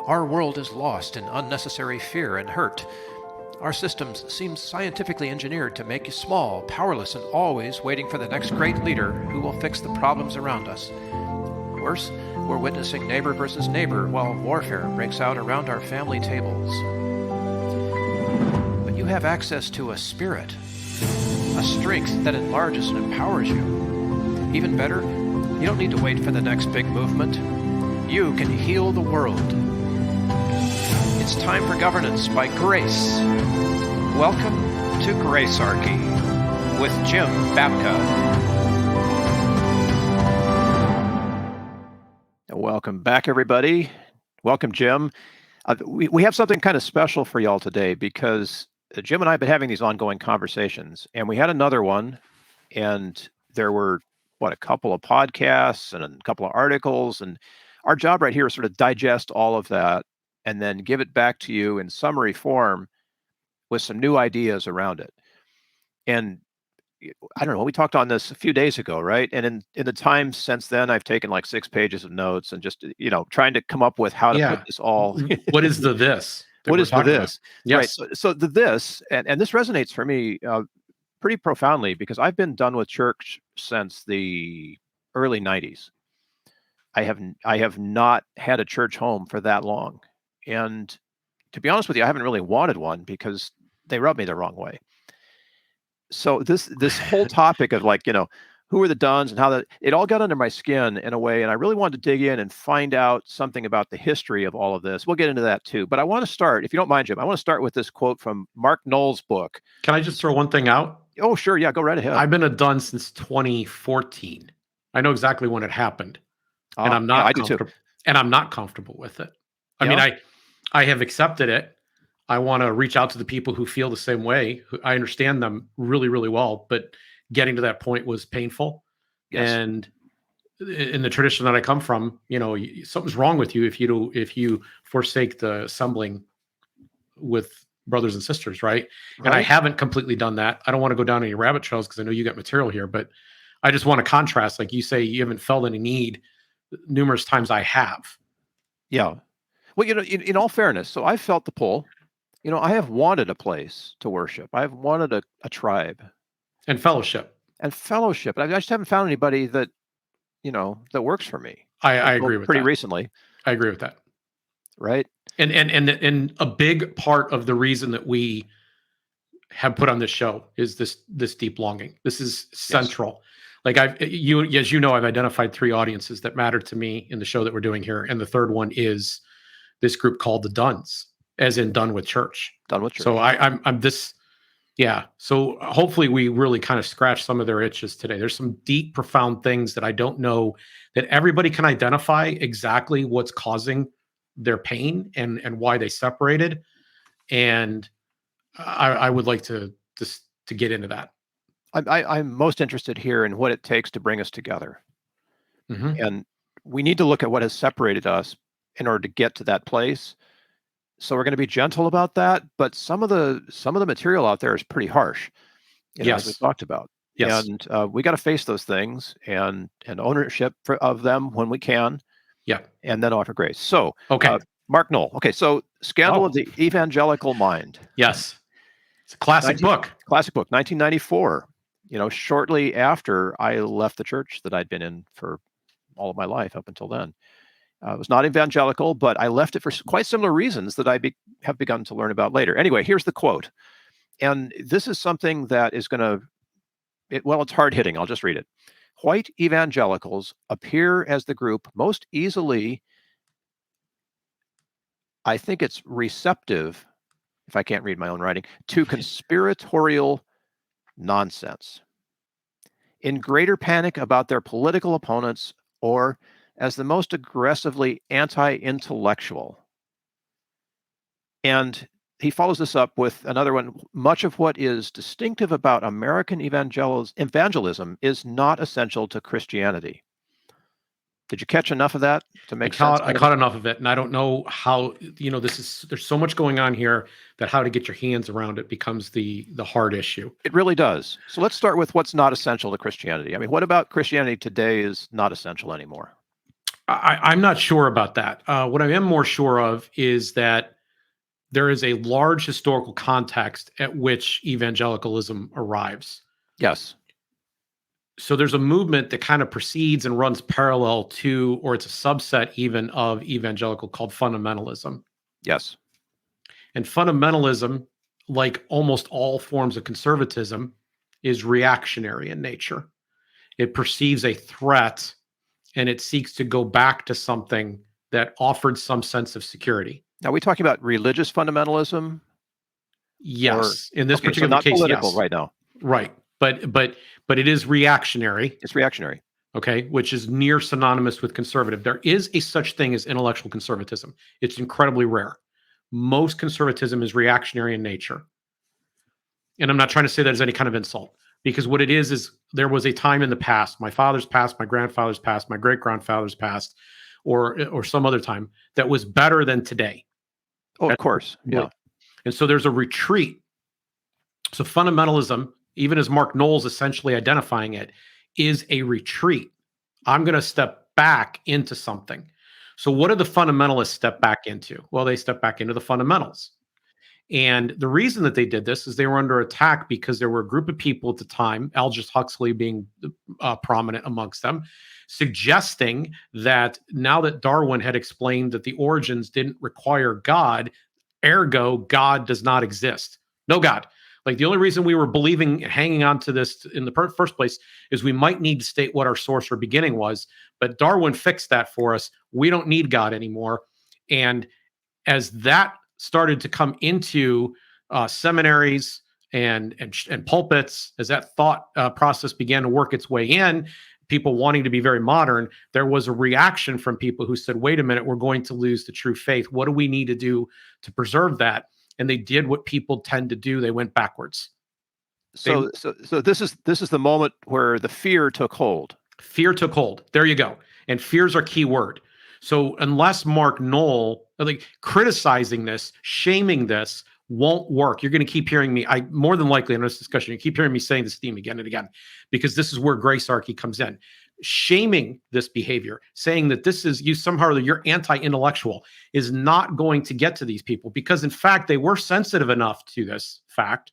Our world is lost in unnecessary fear and hurt. Our systems seem scientifically engineered to make you small, powerless, and always waiting for the next great leader who will fix the problems around us. Worse, we're witnessing neighbor versus neighbor while warfare breaks out around our family tables. But you have access to a spirit, a strength that enlarges and empowers you. Even better, you don't need to wait for the next big movement. You can heal the world. It's time for governance by grace. Welcome to Gracearchy with Jim Babka. Welcome back, everybody. Welcome, Jim. We have something kind of special for y'all today because Jim and I have been having these ongoing conversations, and we had another one, and there were, a couple of podcasts and a couple of articles, and our job right here is sort of digest all of that and then give it back to you in summary form with some new ideas around it. And I don't know, we talked on this a few days ago, right? And in the time since then, I've taken like 6 pages of notes and just, trying to come up with how to put this all. What is the this? What is the this? Yes. Right. So the this, and this resonates for me pretty profoundly because I've been done with church since the early 90s. I have not had a church home for that long. And to be honest with you, I haven't really wanted one because they rub me the wrong way. So this whole topic of who are the Duns and how it all got under my skin in a way. And I really wanted to dig in and find out something about the history of all of this. We'll get into that too. But I want to start, if you don't mind, Jim, I want to start with this quote from Mark Noll's book. Can I just throw one thing out? Oh, sure. Yeah, go right ahead. I've been a Dun since 2014. I know exactly when it happened. And I'm not comfortable. And I'm not comfortable with it. I mean, I have accepted it. I want to reach out to the people who feel the same way. I understand them really, really well, but getting to that point was painful. Yes. And in the tradition that I come from, something's wrong with you if you forsake the assembling with brothers and sisters, right? And I haven't completely done that. I don't want to go down any rabbit trails because I know you got material here, but I just want to contrast. Like you say, you haven't felt any need. Numerous times I have. Yeah. Well, in all fairness, so I felt the pull. I have wanted a place to worship. I've wanted a tribe. And fellowship. I just haven't found anybody that, that works for me. I agree with that. Pretty recently. I agree with that. Right. And a big part of the reason that we have put on this show is this deep longing. This is central. Yes. Like as you know, I've identified 3 audiences that matter to me in the show that we're doing here. And the third one is this group called the Duns, as in done with church. Done with church. So I'm this. Yeah. So hopefully we really kind of scratch some of their itches today. There's some deep, profound things that I don't know that everybody can identify exactly what's causing their pain and why they separated. And I would like to get into that. I'm most interested here in what it takes to bring us together. Mm-hmm. And we need to look at what has separated us in order to get to that place. So we're going to be gentle about that, but some of the material out there is pretty harsh, as we talked about. Yes. And we got to face those things and ownership of them when we can. Yeah. And then offer grace. So, okay. Mark Noll. Okay. So Scandal of the Evangelical Mind. Yes. It's a classic book. Classic book, 1994. Shortly after I left the church that I'd been in for all of my life up until then. It was not evangelical, but I left it for quite similar reasons that I have begun to learn about later. Anyway, here's the quote. And this is something that is going to, it's hard hitting. I'll just read it. White evangelicals appear as the group most easily, I think it's receptive, if I can't read my own writing, to conspiratorial nonsense. In greater panic about their political opponents or as the most aggressively anti-intellectual. And he follows this up with another one. Much of what is distinctive about American evangelism is not essential to Christianity. Did you catch enough of that to make sense? I caught enough of it, and I don't know how, there's so much going on here that how to get your hands around it becomes the hard issue. It really does. So let's start with what's not essential to Christianity. I mean, what about Christianity today is not essential anymore? I'm not sure about that. What I am more sure of is that there is a large historical context at which evangelicalism arrives. Yes. So there's a movement that kind of precedes and runs parallel to, or it's a subset even of evangelical, called fundamentalism. Yes. And fundamentalism, like almost all forms of conservatism, is reactionary in nature. It perceives a threat and it seeks to go back to something that offered some sense of security. Now, are we talking about religious fundamentalism? Yes, in this Okay, so particular not case, political yes. right now. Right. But it is reactionary, It's reactionary. okay, which is near synonymous with conservative. There is a such thing as intellectual conservatism. It's incredibly rare. Most conservatism is reactionary in nature. And I'm not trying to say that as any kind of insult, because what it is there was a time in the past, my father's past, my grandfather's past, my great grandfather's past, or some other time that was better than today. Oh, of course. Yeah. And so there's a retreat. So fundamentalism, even as Mark Noll's essentially identifying it, is a retreat. I'm going to step back into something. So what do the fundamentalists step back into? Well, they step back into the fundamentals. And the reason that they did this is they were under attack because there were a group of people at the time, Aldous Huxley being prominent amongst them, suggesting that now that Darwin had explained that the origins didn't require God, ergo, God does not exist. No God. Like the only reason we were believing, hanging on to this in the first place is we might need to state what our source or beginning was. But Darwin fixed that for us. We don't need God anymore. And as that started to come into seminaries and pulpits, as that thought process began to work its way in, people wanting to be very modern, there was a reaction from people who said, wait a minute, we're going to lose the true faith. What do we need to do to preserve that? And they did what people tend to do. They went backwards. So this is the moment where the fear took hold. Fear took hold. There you go. And fear's our key word. So unless Mark Noll, like criticizing this, shaming this, won't work. You're going to keep hearing me. I more than likely in this discussion, you keep hearing me saying this theme again and again, because this is where Gracearchy comes in. Shaming this behavior, saying that this is you somehow you're anti-intellectual, is not going to get to these people, because in fact they were sensitive enough to this fact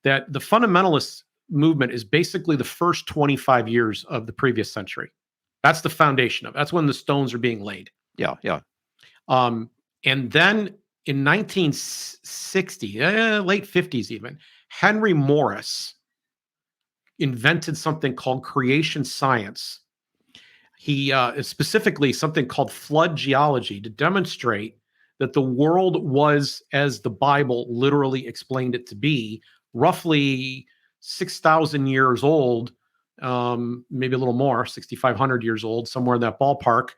that the fundamentalist movement is basically the first 25 years of the previous century. That's the foundation of it. That's when the stones are being laid. Yeah, yeah. And then in 1960, late 50s even, Henry Morris invented something called creation science. He specifically something called flood geology to demonstrate that the world was as the Bible literally explained it to be, roughly 6,000 years old, maybe a little more, 6,500 years old, somewhere in that ballpark,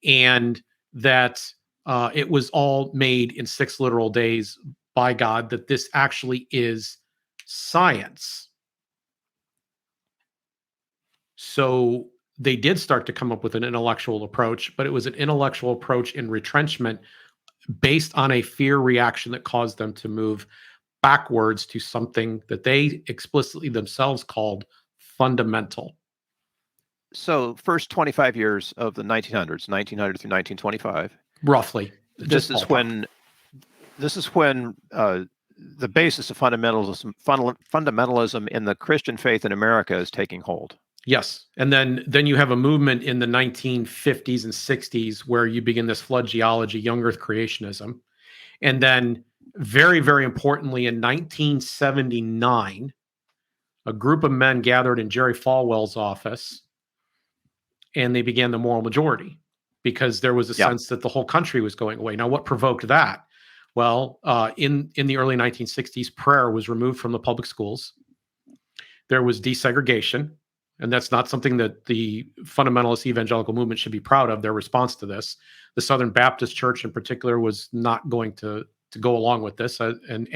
and that it was all made in 6 literal days by God, that this actually is science. So they did start to come up with an intellectual approach, but it was an intellectual approach in retrenchment based on a fear reaction that caused them to move backwards to something that they explicitly themselves called fundamental. So first 25 years of the 1900s, 1900 through 1925. Roughly. This is when the basis of fundamentalism in the Christian faith in America is taking hold. Yes. And then you have a movement in the 1950s and 60s where you begin this flood geology, young earth creationism. And then very, very importantly, in 1979, a group of men gathered in Jerry Falwell's office and they began the moral majority, because there was a sense that the whole country was going away. Now, what provoked that? Well, in the early 1960s, prayer was removed from the public schools. There was desegregation, and that's not something that the fundamentalist evangelical movement should be proud of, their response to this. The Southern Baptist Church in particular was not going to go along with this. Then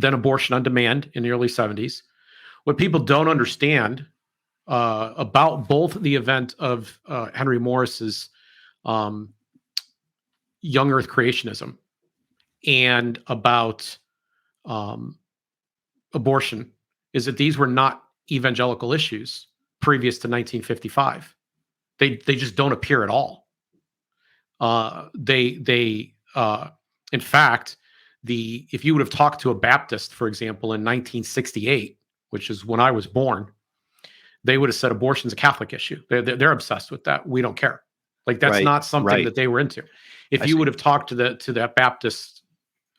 abortion on demand in the early 70s. What people don't understand about both the event of Henry Morris's young earth creationism and about abortion is that these were not evangelical issues previous to 1955. They just don't appear at all. In fact, if you would have talked to a Baptist, for example, in 1968, which is when I was born, they would have said abortion's a Catholic issue. They're obsessed with that. We don't care. Like, that's Right, not something right. that they were into. If I you see. would have talked to that Baptist,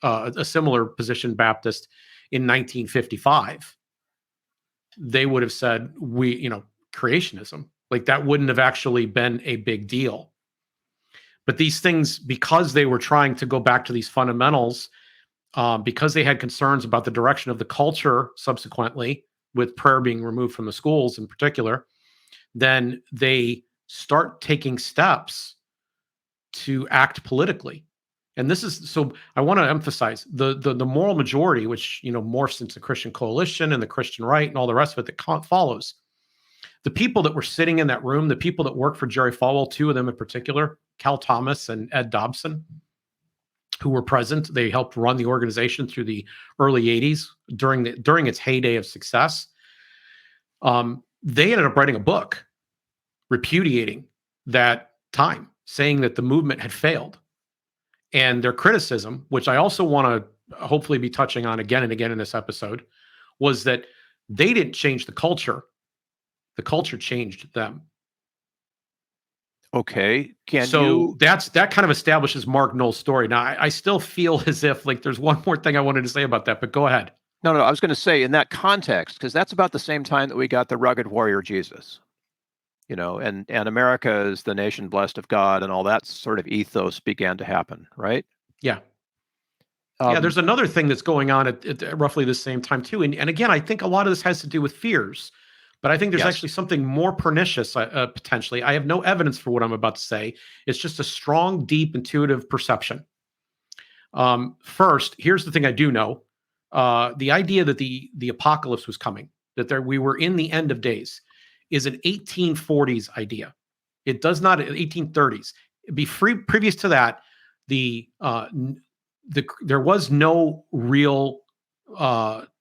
a similar position Baptist in 1955, they would have said, creationism. Like, that wouldn't have actually been a big deal. But these things, because they were trying to go back to these fundamentals, because they had concerns about the direction of the culture subsequently, with prayer being removed from the schools in particular, then they start taking steps to act politically. And this is, so I want to emphasize the moral majority, which morphs into Christian coalition and the Christian right and all the rest of it that follows. The people that were sitting in that room, the people that worked for Jerry Falwell, two of them in particular, Cal Thomas and Ed Dobson, who were present. They helped run the organization through the early 80s during its heyday of success. They ended up writing a book repudiating that time, saying that the movement had failed. And their criticism, which I also want to hopefully be touching on again and again in this episode, was that they didn't change the culture. The culture changed them. Okay. That kind of establishes Mark Noll's story. Now, I still feel as if like there's one more thing I wanted to say about that, but go ahead. No, I was going to say in that context, because that's about the same time that we got the rugged warrior Jesus, and America is the nation blessed of God, and all that sort of ethos began to happen, right? Yeah. There's another thing that's going on at roughly the same time too. And again, I think a lot of this has to do with fears. But I think there's actually something more pernicious, potentially. I have no evidence for what I'm about to say. It's just a strong, deep, intuitive perception. First, here's the thing I do know. The idea that the apocalypse was coming, that we were in the end of days, is an 1840s idea. It does not, 1830s. Previous to that, there was no real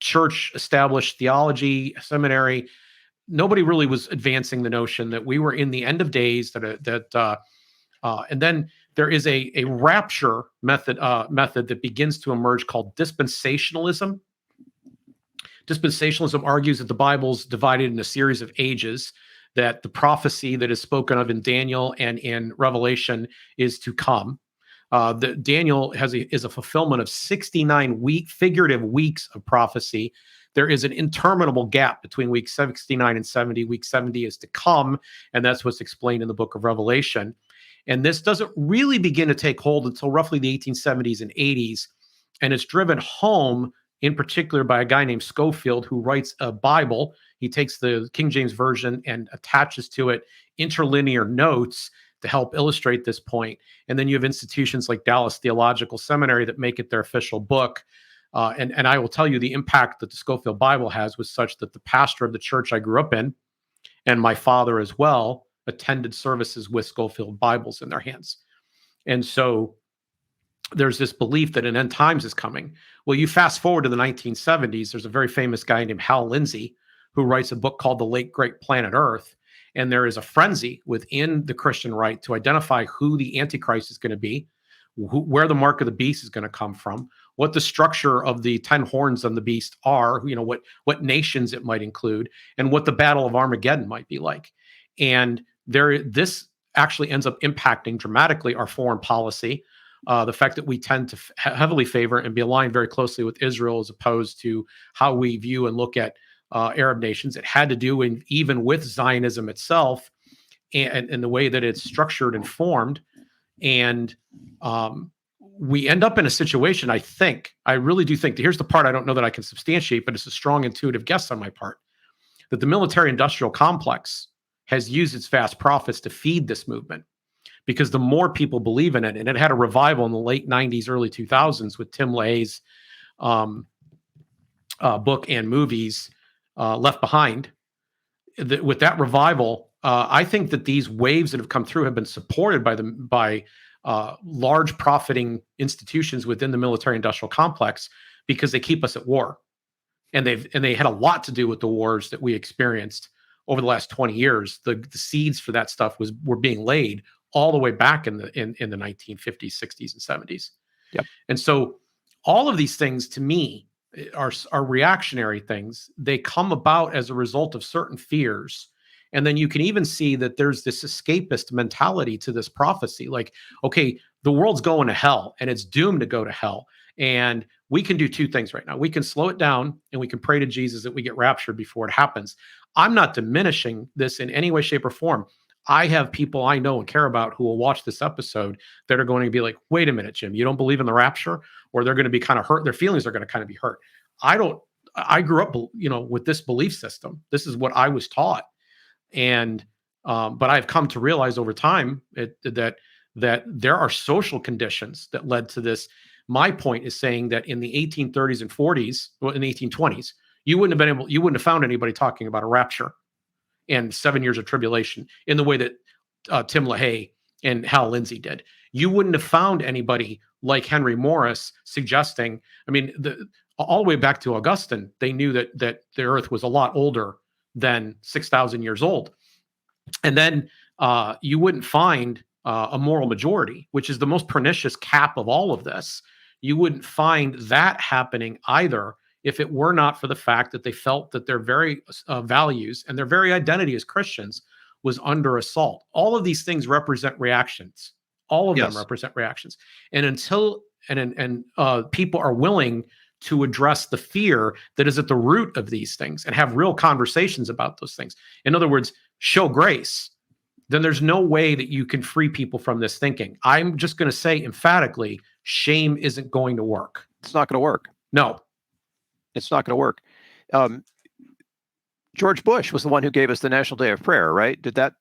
church established theology, seminary. Nobody really was advancing the notion that we were in the end of days. And then there is a rapture method that begins to emerge called dispensationalism. Dispensationalism argues that the Bible's divided in a series of ages, that the prophecy that is spoken of in Daniel and in Revelation is to come. That Daniel is a fulfillment of 69 figurative weeks of prophecy. There is an interminable gap between week 69 and 70. Week 70 is to come, and that's what's explained in the book of Revelation. And this doesn't really begin to take hold until roughly the 1870s and 80s, and it's driven home in particular by a guy named Schofield, who writes a Bible. He takes the King James Version and attaches to it interlinear notes to help illustrate this point. And then you have institutions like Dallas Theological Seminary that make it their official book. And I will tell you, the impact that the Schofield Bible has was such that the pastor of the church I grew up in, and my father as well, attended services with Schofield Bibles in their hands. And so there's this belief that an end times is coming. Well, you fast forward to the 1970s, there's a very famous guy named Hal Lindsey who writes a book called The Late Great Planet Earth. And there is a frenzy within the Christian right to identify who the Antichrist is going to be, where the mark of the beast is going to come from, what the structure of the 10 horns on the beast are, what nations it might include, and what the Battle of Armageddon might be like. And this actually ends up impacting dramatically our foreign policy. The fact that we tend to heavily favor and be aligned very closely with Israel as opposed to how we view and look at Arab nations. It had to do even with Zionism itself and the way that it's structured and formed. And we end up in a situation, I really do think, here's the part I don't know that I can substantiate, but it's a strong intuitive guess on my part, that the military-industrial complex has used its vast profits to feed this movement. Because the more people believe in it, and it had a revival in the late 90s, early 2000s with Tim LaHaye's book and movies, Left Behind. With that revival, I think that these waves that have come through have been supported by large profiting institutions within the military-industrial complex, because they keep us at war, and they had a lot to do with the wars that we experienced over the last 20 years, the seeds for that stuff were being laid all the way back in the 1950s, 60s, and 70s. Yep. And so all of these things to me are reactionary things. They come about as a result of certain fears. And then you can even see that there's this escapist mentality to this prophecy. Like, okay, the world's going to hell and it's doomed to go to hell. And we can do two things right now. We can slow it down and we can pray to Jesus that we get raptured before it happens. I'm not diminishing this in any way, shape, or form. I have people I know and care about who will watch this episode that are going to be like, wait a minute, Jim, you don't believe in the rapture? Or they're going to be kind of hurt. Their feelings are going to kind of be hurt. I grew up, with this belief system. This is what I was taught. And, but I've come to realize over time that there are social conditions that led to this. My point is saying that in the 1830s and 40s, well, in the 1820s, you wouldn't have found anybody talking about a rapture and 7 years of tribulation in the way that Tim LaHaye and Hal Lindsey did. You wouldn't have found anybody like Henry Morris suggesting, all the way back to Augustine, they knew that the earth was a lot older than 6,000 years old. And then you wouldn't find a moral majority, which is the most pernicious cap of all of this. You wouldn't find that happening either if it were not for the fact that they felt that their very values and their very identity as Christians was under assault. All of these things represent reactions. All of them represent reactions. And until people are willing to address the fear that is at the root of these things and have real conversations about those things, in other words, show grace, then there's no way that you can free people from this thinking. I'm just going to say emphatically, shame isn't going to work. It's not going to work. No. It's not going to work. George Bush was the one who gave us the National Day of Prayer, right? Did that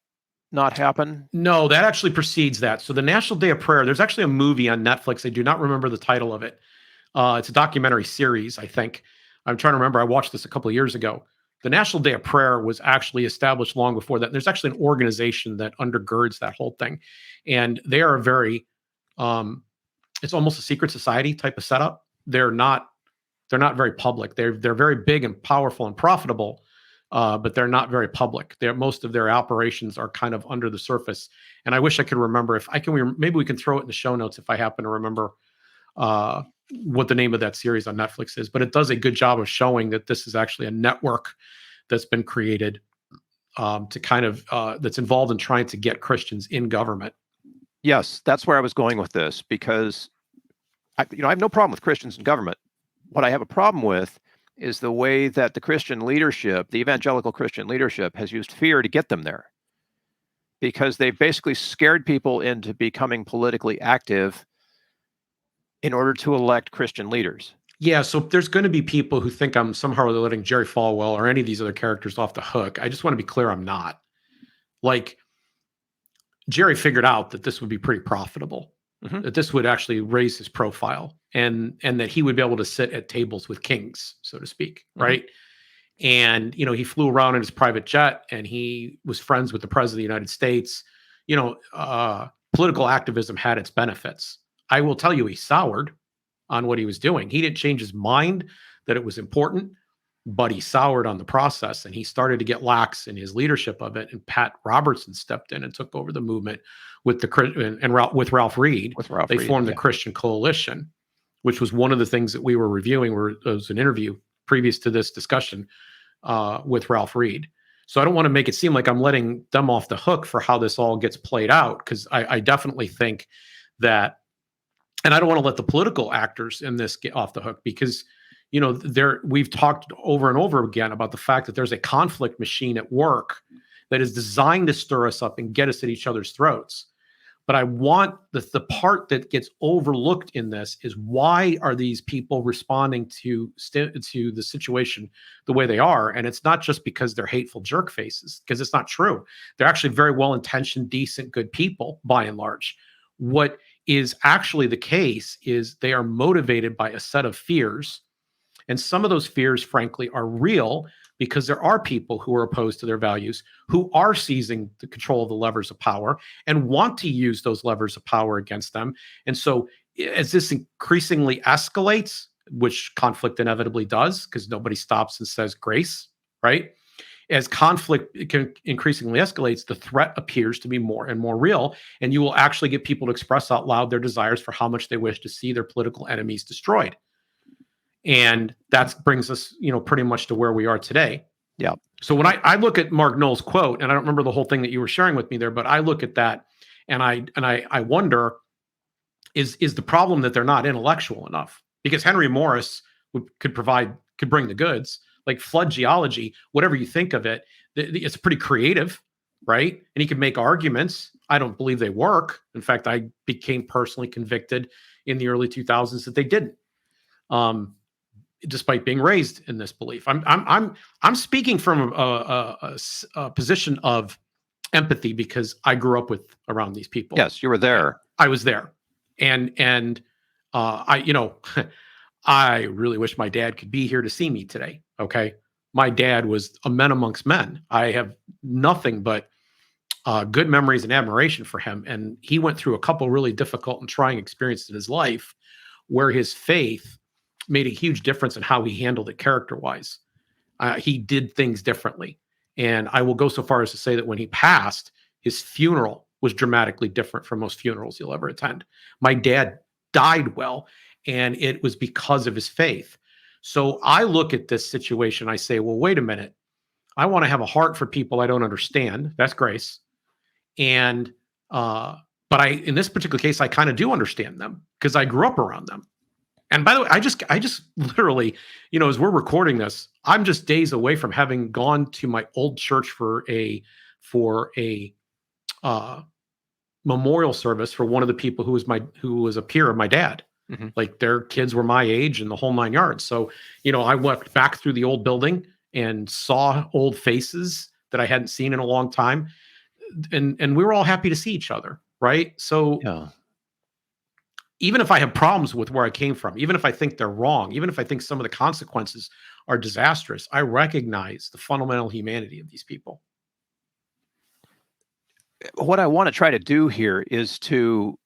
not happen? No, that actually precedes that. So the National Day of Prayer, there's actually a movie on Netflix. I do not remember the title of it. It's a documentary series, I think. I'm trying to remember. I watched this a couple of years ago. The National Day of Prayer was actually established long before that. There's actually an organization that undergirds that whole thing. And they are it's almost a secret society type of setup. They're not very public. They're very big and powerful and profitable, but they're not very public. Most of their operations are kind of under the surface. And I wish I could remember maybe we can throw it in the show notes if I happen to remember what the name of that series on Netflix is. But it does a good job of showing that this is actually a network that's been created to kind of that's involved in trying to get Christians in government. Yes, that's where I was going with this, because I have no problem with Christians in government. What I have a problem with is the way that the Christian leadership, the evangelical Christian leadership, has used fear to get them there, because they've basically scared people into becoming politically active in order to elect Christian leaders. Yeah, so there's going to be people who think I'm somehow letting Jerry Falwell or any of these other characters off the hook. I just want to be clear, I'm not. Like, Jerry figured out that this would be pretty profitable, that this would actually raise his profile, and that he would be able to sit at tables with kings, so to speak, right? And, he flew around in his private jet, and he was friends with the president of the United States. Political activism had its benefits. I will tell you, he soured on what he was doing. He didn't change his mind that it was important, but he soured on the process, and he started to get lax in his leadership of it. And Pat Robertson stepped in and took over the movement with with Ralph Reed. They formed the Christian Coalition, which was one of the things that we were reviewing. It was an interview previous to this discussion with Ralph Reed. So I don't want to make it seem like I'm letting them off the hook for how this all gets played out, because I definitely think that, and I don't want to let the political actors in this get off the hook, because we've talked over and over again about the fact that there's a conflict machine at work that is designed to stir us up and get us at each other's throats. But I want the part that gets overlooked in this is, why are these people responding to the situation the way they are? And it's not just because they're hateful jerk faces, because it's not true. They're actually very well-intentioned, decent, good people by and large. What is actually the case is they are motivated by a set of fears. And some of those fears, frankly, are real, because there are people who are opposed to their values, who are seizing the control of the levers of power and want to use those levers of power against them. And so as this increasingly escalates, which conflict inevitably does, because nobody stops and says grace, right? As conflict increasingly escalates, the threat appears to be more and more real, and you will actually get people to express out loud their desires for how much they wish to see their political enemies destroyed. And that brings us, pretty much to where we are today. Yeah. So when I look at Mark Noll's quote, and I don't remember the whole thing that you were sharing with me there, but I look at that and I wonder, is the problem that they're not intellectual enough? Because Henry Morris could bring the goods, like flood geology, whatever you think of it, it's pretty creative, right? And he could make arguments. I don't believe they work. In fact, I became personally convicted in the early 2000s that they didn't. Despite being raised in this belief, I'm speaking from a position of empathy because I grew up around these people. Yes, you were there. I was there, and I really wish my dad could be here to see me today. Okay, my dad was a man amongst men. I have nothing but good memories and admiration for him, and he went through a couple really difficult and trying experiences in his life, where his faith made a huge difference in how he handled it character-wise. He did things differently. And I will go so far as to say that when he passed, his funeral was dramatically different from most funerals you'll ever attend. My dad died well, and it was because of his faith. So I look at this situation, I say, well, wait a minute. I want to have a heart for people I don't understand. That's grace. And but in this particular case, I kind of do understand them because I grew up around them. And by the way, I just literally, as we're recording this, I'm just days away from having gone to my old church for a memorial service for one of the people who was a peer of my dad. Mm-hmm. Like their kids were my age and the whole 9 yards. So, I went back through the old building and saw old faces that I hadn't seen in a long time. And we were all happy to see each other. Right. So yeah. Even if I have problems with where I came from, even if I think they're wrong, even if I think some of the consequences are disastrous, I recognize the fundamental humanity of these people. What I want to try to do here is to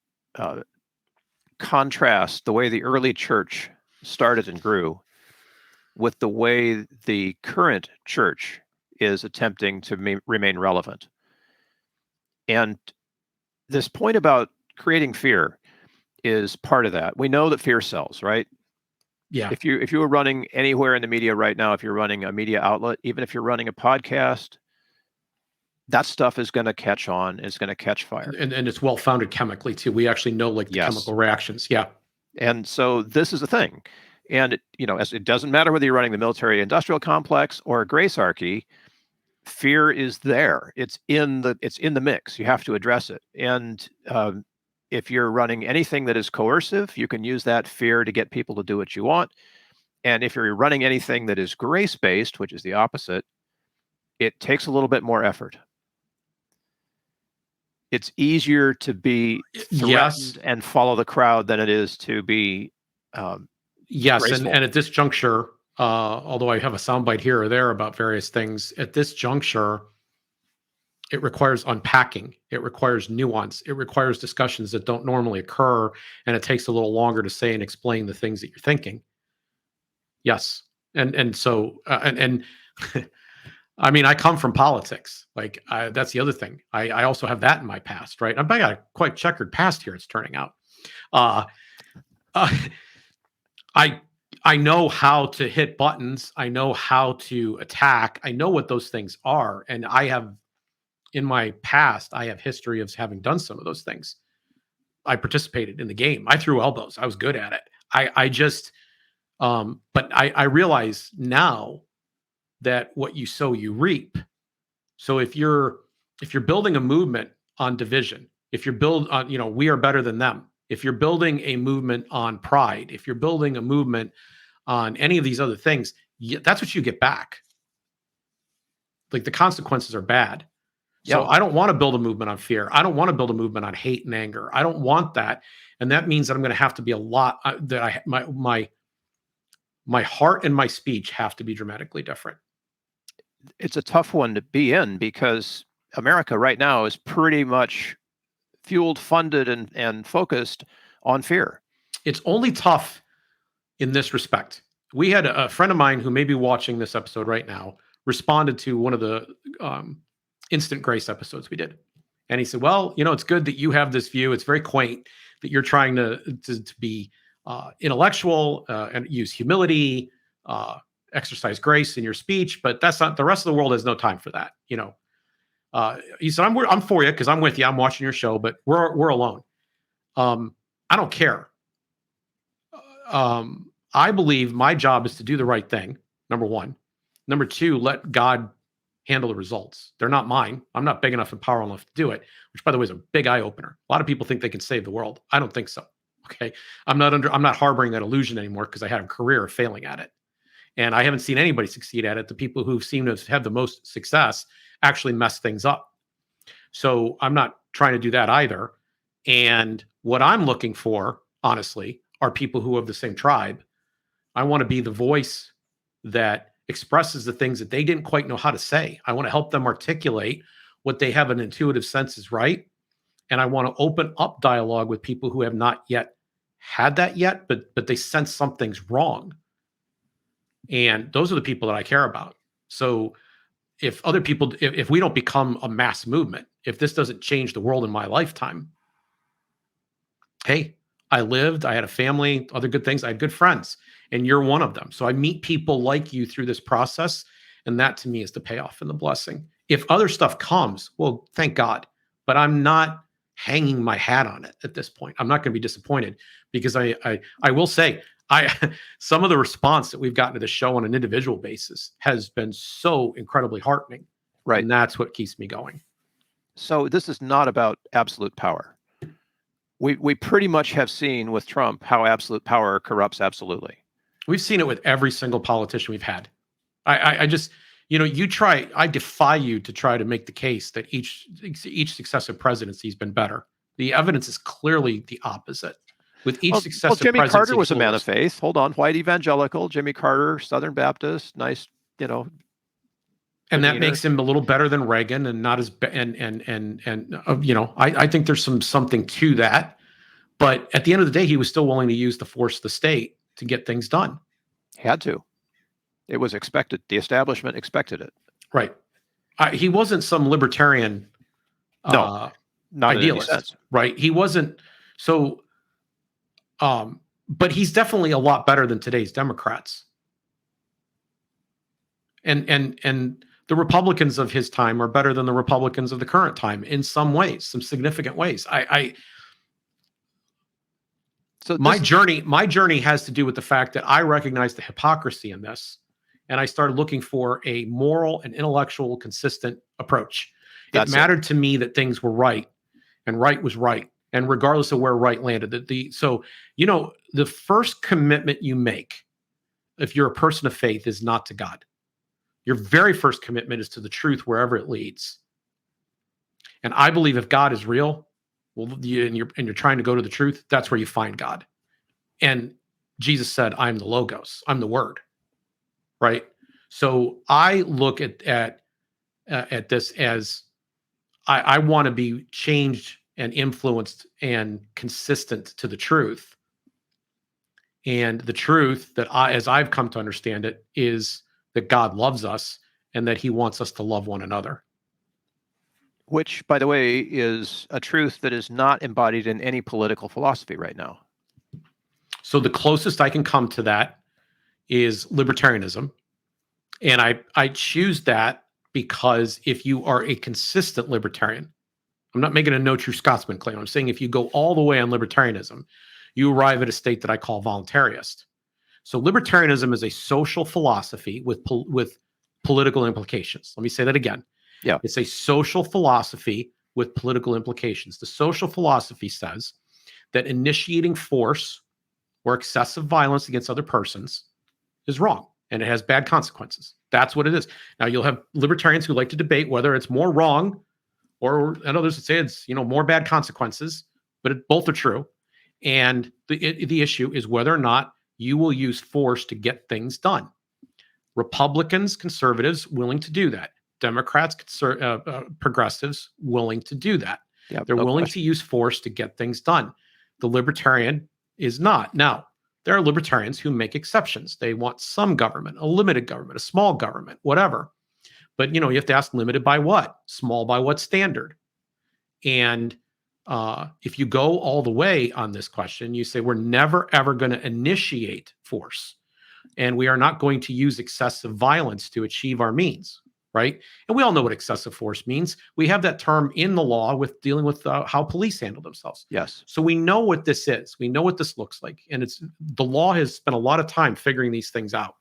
contrast the way the early church started and grew with the way the current church is attempting to remain relevant. And this point about creating fear is part of that. We know that fear sells, right? Yeah. If you were running anywhere in the media right now, if you're running a media outlet, even if you're running a podcast, that stuff is going to catch on, is going to catch fire. And it's well-founded chemically too. We actually know the chemical reactions. Yeah. And so this is the thing. And it doesn't matter whether you're running the military industrial complex or Gracearchy, fear is there. It's in the mix. You have to address it. And if you're running anything that is coercive, you can use that fear to get people to do what you want. And if you're running anything that is grace-based, which is the opposite, it takes a little bit more effort. It's easier to be threatened and follow the crowd than it is to be yes. And at this juncture, although I have a soundbite here or there about various things, at this juncture, it requires unpacking. It requires nuance. It requires discussions that don't normally occur, and it takes a little longer to say and explain the things that you're thinking. Yes, and so I mean, I come from politics. That's the other thing. I also have that in my past, right? I've got a quite checkered past here. It's turning out. I know how to hit buttons. I know how to attack. I know what those things are, and in my past, I have history of having done some of those things. I participated in the game. I threw elbows. I was good at it. But I realize now that what you sow, you reap. So if you're building a movement on division, if you're on, we are better than them. If you're building a movement on pride, if you're building a movement on any of these other things, that's what you get back. The consequences are bad. So I don't want to build a movement on fear. I don't want to build a movement on hate and anger. I don't want that. And that means that I'm going to have to be a lot my heart and my speech have to be dramatically different. It's a tough one to be in because America right now is pretty much fueled, funded, and focused on fear. It's only tough in this respect. We had a friend of mine who may be watching this episode right now, responded to one of the instant grace episodes we did. And he said, well, it's good that you have this view. It's very quaint that you're trying to be intellectual and use humility, exercise grace in your speech, but that's not, the rest of the world has no time for that. He said, I'm for you because I'm with you. I'm watching your show, but we're alone. I don't care. I believe my job is to do the right thing. Number one. Number two, let God handle the results. They're not mine. I'm not big enough and powerful enough to do it, which by the way is a big eye opener. A lot of people think they can save the world. I don't think so. Okay. I'm not harboring that illusion anymore because I had a career of failing at it. And I haven't seen anybody succeed at it. The people who seem to have the most success actually mess things up. So I'm not trying to do that either. And what I'm looking for, honestly, are people who have the same tribe. I want to be the voice that expresses the things that they didn't quite know how to say. I want to help them articulate what they have an intuitive sense is right. And I want to open up dialogue with people who have not yet had that yet, but they sense something's wrong. And those are the people that I care about. So if other people, if we don't become a mass movement, if this doesn't change the world in my lifetime, hey, I lived, I had a family, other good things, I had good friends, and you're one of them. So I meet people like you through this process, and that to me is the payoff and the blessing. If other stuff comes, well, thank God, but I'm not hanging my hat on it at this point. I'm not going to be disappointed because I will say, some of the response that we've gotten to the show on an individual basis has been so incredibly heartening. Right. And that's what keeps me going. So this is not about absolute power. We pretty much have seen with Trump how absolute power corrupts absolutely. We've seen it with every single politician we've had. I just, I defy you to try to make the case that each successive presidency has been better. The evidence is clearly the opposite. With each successive Jimmy presidency, Carter was a man of faith. Hold on, white evangelical, Jimmy Carter, Southern Baptist, nice, and that makes him a little better than Reagan, and not as I think there's something to that. But at the end of the day, he was still willing to use the force of the state to get things done. Had to. It was expected. The establishment expected it. Right. He wasn't some libertarian not idealist, right? He wasn't. So, but he's definitely a lot better than today's Democrats. And the Republicans of his time are better than the Republicans of the current time in some ways, some significant ways. So my journey has to do with the fact that I recognize the hypocrisy in this, and I started looking for a moral and intellectual, consistent approach. It mattered to me that things were right, and right was right, and regardless of where right landed, the first commitment you make, if you're a person of faith, is not to God. Your very first commitment is to the truth wherever it leads. And I believe if God is real, well, and you're trying to go to the truth, that's where you find God. And Jesus said, "I'm the Logos. I'm the Word." Right. So I look at this as I want to be changed and influenced and consistent to the truth. And the truth that as I've come to understand it, is that God loves us and that he wants us to love one another. Which, by the way, is a truth that is not embodied in any political philosophy right now. So the closest I can come to that is libertarianism. And I choose that because if you are a consistent libertarian, I'm not making a no true Scotsman claim. I'm saying if you go all the way on libertarianism, you arrive at a state that I call voluntarist. So libertarianism is a social philosophy with political implications. Let me say that again. Yeah. It's a social philosophy with political implications. The social philosophy says that initiating force or excessive violence against other persons is wrong and it has bad consequences. That's what it is. Now, you'll have libertarians who like to debate whether it's more wrong and others that say it's, more bad consequences, but both are true. And the issue is whether or not you will use force to get things done. Republicans, conservatives, willing to do that. Democrats, progressives, willing to do that. Yeah, they're willing to use force to get things done. The libertarian is not. Now, there are libertarians who make exceptions. They want some government, a limited government, a small government, whatever. But, you have to ask limited by what? Small by what standard? And if you go all the way on this question, you say we're never, ever going to initiate force. And we are not going to use excessive violence to achieve our means, right? And we all know what excessive force means. We have that term in the law with dealing with how police handle themselves. Yes. So we know what this is. We know what this looks like. And the law has spent a lot of time figuring these things out.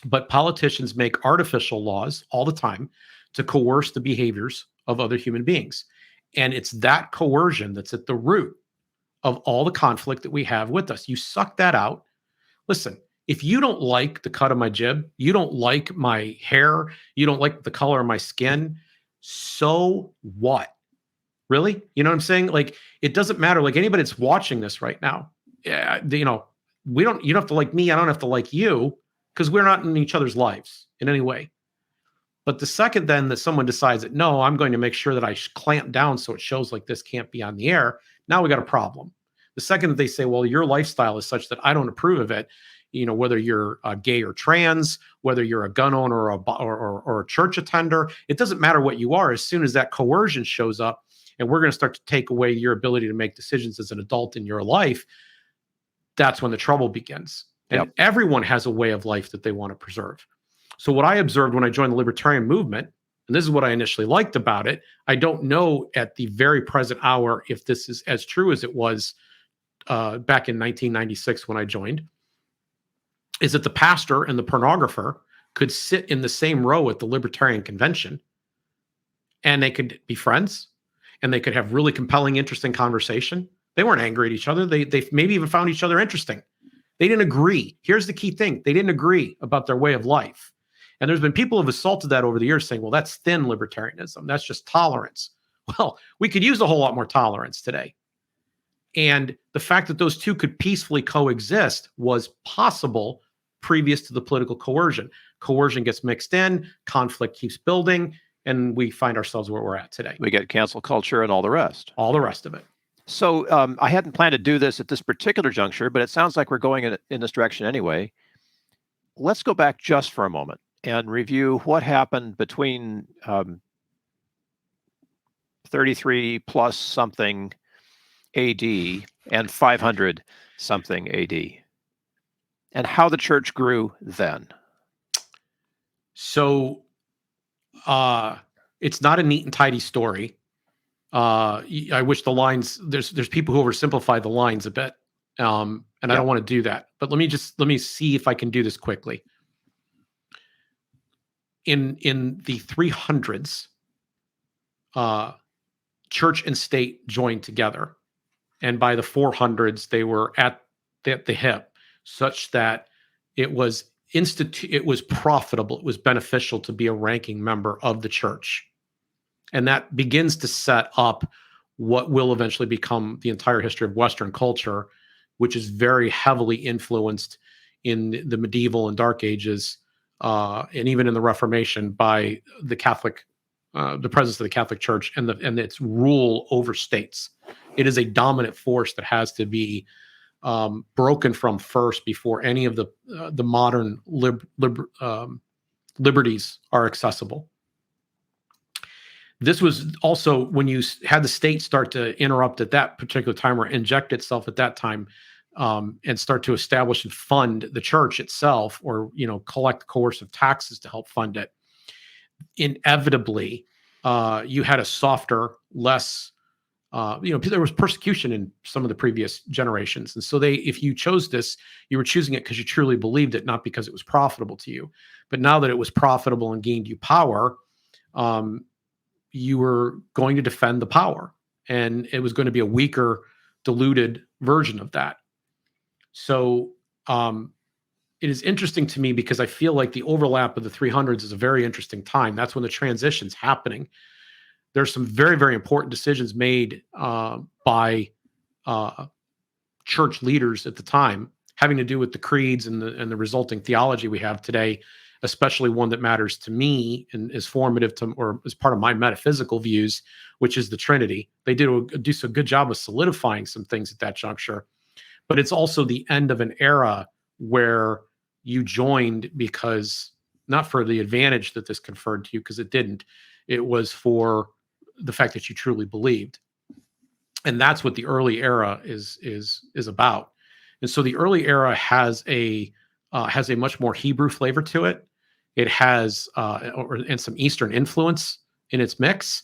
But politicians make artificial laws all the time to coerce the behaviors of other human beings. And it's that coercion that's at the root of all the conflict that we have with us. You suck that out. Listen, if you don't like the cut of my jib, you don't like my hair, you don't like the color of my skin, so what? Really? You know what I'm saying? Like, it doesn't matter. Like, anybody that's watching this right now, you don't have to like me. I don't have to like you, because we're not in each other's lives in any way. But the second then that someone decides that, no, I'm going to make sure that I clamp down so it shows like this can't be on the air, now we got a problem. The second that they say, well, your lifestyle is such that I don't approve of it, whether you're gay or trans, whether you're a gun owner or a church attender, it doesn't matter what you are. As soon as that coercion shows up and we're going to start to take away your ability to make decisions as an adult in your life, that's when the trouble begins. And everyone has a way of life that they want to preserve. So what I observed when I joined the libertarian movement, and this is what I initially liked about it, I don't know at the very present hour if this is as true as it was back in 1996 when I joined, is that the pastor and the pornographer could sit in the same row at the libertarian convention, and they could be friends, and they could have really compelling, interesting conversation. They weren't angry at each other. They maybe even found each other interesting. They didn't agree. Here's the key thing. They didn't agree about their way of life. And there's been people who have assaulted that over the years saying, well, that's thin libertarianism. That's just tolerance. Well, we could use a whole lot more tolerance today. And the fact that those two could peacefully coexist was possible previous to the political coercion. Coercion gets mixed in, conflict keeps building, and we find ourselves where we're at today. We get cancel culture and all the rest. All the rest of it. So I hadn't planned to do this at this particular juncture, but it sounds like we're going in this direction anyway. Let's go back just for a moment and review what happened between 33 plus something AD and 500 something AD, and how the church grew then. So it's not a neat and tidy story. I wish the lines, there's people who oversimplify the lines a bit. And I don't want to do that, but let me see if I can do this quickly. In the 300s, church and state joined together. And by the 400s, they were at the hip, such that it was profitable, it was beneficial to be a ranking member of the church. And that begins to set up what will eventually become the entire history of Western culture, which is very heavily influenced in the medieval and Dark Ages, and even in the Reformation by the Catholic, the presence of the Catholic Church and its rule over states. It is a dominant force that has to be broken from first before any of the modern liberties are accessible. This was also when you had the state start to interrupt at that particular time or inject itself at that time, and start to establish and fund the church itself, or collect coercive taxes to help fund it. Inevitably, you had a softer, less, there was persecution in some of the previous generations, and so if you chose this, you were choosing it because you truly believed it, not because it was profitable to you. But now that it was profitable and gained you power, you were going to defend the power, and it was going to be a weaker, diluted version of that. So it is interesting to me because I feel like the overlap of the 300s is a very interesting time. That's when the transition's happening. There's some very, very important decisions made by church leaders at the time, having to do with the creeds and the resulting theology we have today, especially one that matters to me and is formative to, or is part of my metaphysical views, which is the Trinity. They do a good job of solidifying some things at that juncture, but it's also the end of an era where you joined because not for the advantage that this conferred to you, because it didn't. It was for the fact that you truly believed. And that's what the early era is about. And so the early era has a much more Hebrew flavor to it. It has and some Eastern influence in its mix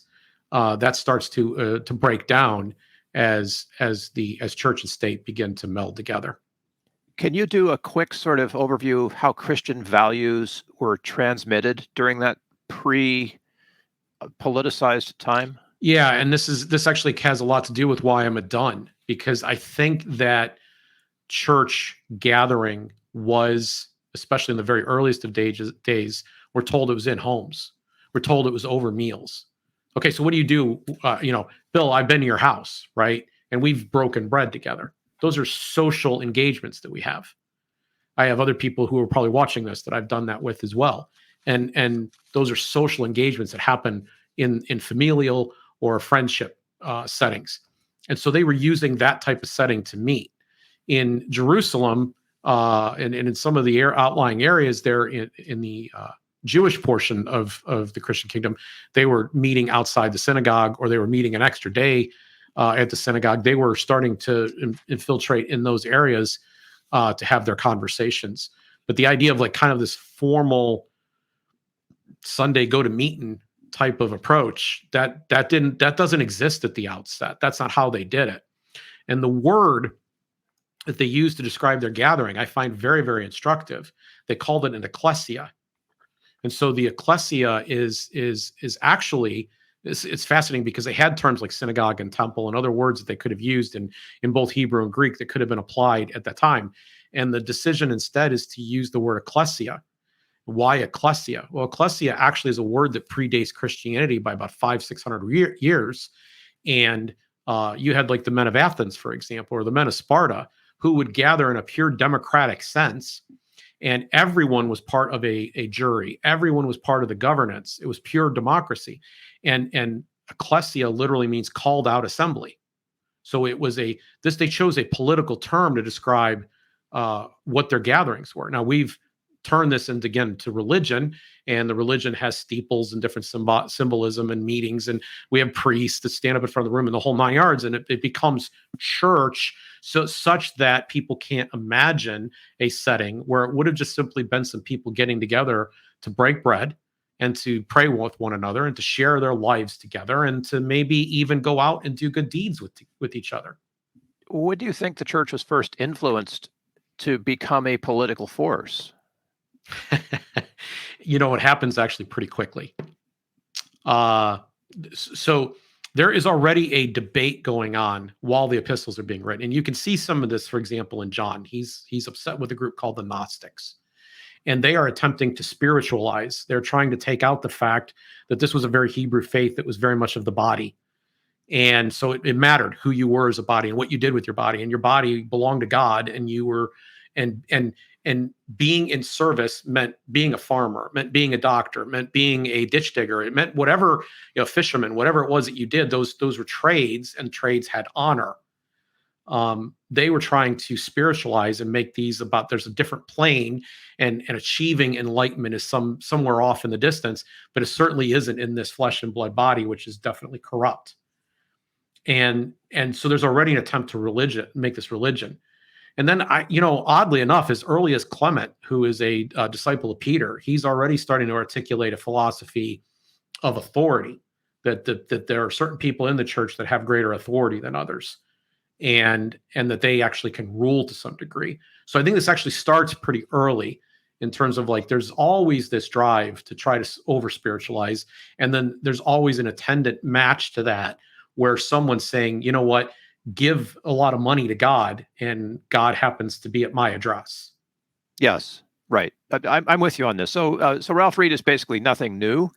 that starts to break down as church and state begin to meld together. Can you do a quick sort of overview of how Christian values were transmitted during that pre-politicized time? Yeah, and this actually has a lot to do with why I'm a done, because I think that church gathering was, especially in the very earliest of days, we're told it was in homes. We're told it was over meals. Okay, so what do you do? Bill, I've been to your house, right? And we've broken bread together. Those are social engagements that we have. I have other people who are probably watching this that I've done that with as well. And those are social engagements that happen in familial or friendship settings. And so they were using that type of setting to meet. In Jerusalem, and in some of the outlying areas there in the Jewish portion of the Christian kingdom, they were meeting outside the synagogue, or they were meeting an extra day at the synagogue. They were starting to infiltrate in those areas to have their conversations. But the idea of like kind of this formal Sunday go to meeting type of approach, that doesn't exist at the outset. That's not how they did it. And the word that they used to describe their gathering, I find very, very instructive. They called it an ekklesia. And so the ekklesia is actually, it's fascinating because they had terms like synagogue and temple and other words that they could have used in both Hebrew and Greek that could have been applied at that time. And the decision instead is to use the word ekklesia. Why ekklesia? Well, ekklesia actually is a word that predates Christianity by about 500-600 years. And you had like the men of Athens, for example, or the men of Sparta, who would gather in a pure democratic sense. And everyone was part of a jury. Everyone was part of the governance. It was pure democracy. And ekklesia literally means called out assembly. So it was they chose a political term to describe what their gatherings were. Now we've turned this into, again, to religion, and the religion has steeples and different symbolism and meetings, and we have priests that stand up in front of the room and the whole 9 yards, and it becomes church, so such that people can't imagine a setting where it would have just simply been some people getting together to break bread and to pray with one another and to share their lives together and to maybe even go out and do good deeds with each other. What do you think the church was first influenced to become a political force? It happens actually pretty quickly. So there is already a debate going on while the epistles are being written. And you can see some of this, for example, in John. He's upset with a group called the Gnostics. And they are attempting to spiritualize. They're trying to take out the fact that this was a very Hebrew faith that was very much of the body. And so it mattered who you were as a body and what you did with your body. And your body belonged to God, and you were and being in service meant being a farmer, meant being a doctor, meant being a ditch digger. It meant whatever, fisherman, whatever it was that you did, those were trades, and trades had honor. They were trying to spiritualize and make these about there's a different plane, and achieving enlightenment is somewhere off in the distance, but it certainly isn't in this flesh and blood body, which is definitely corrupt. And so there's already an attempt to make this religion. And then oddly enough, as early as Clement, who is a disciple of Peter, he's already starting to articulate a philosophy of authority, that there are certain people in the church that have greater authority than others, and that they actually can rule to some degree. So I think this actually starts pretty early in terms of like, there's always this drive to try to over spiritualize. And then there's always an attendant match to that, where someone's saying, you know what, give a lot of money to God, and God happens to be at my address. Yes, right. I'm with you on this. So Ralph Reed is basically nothing new,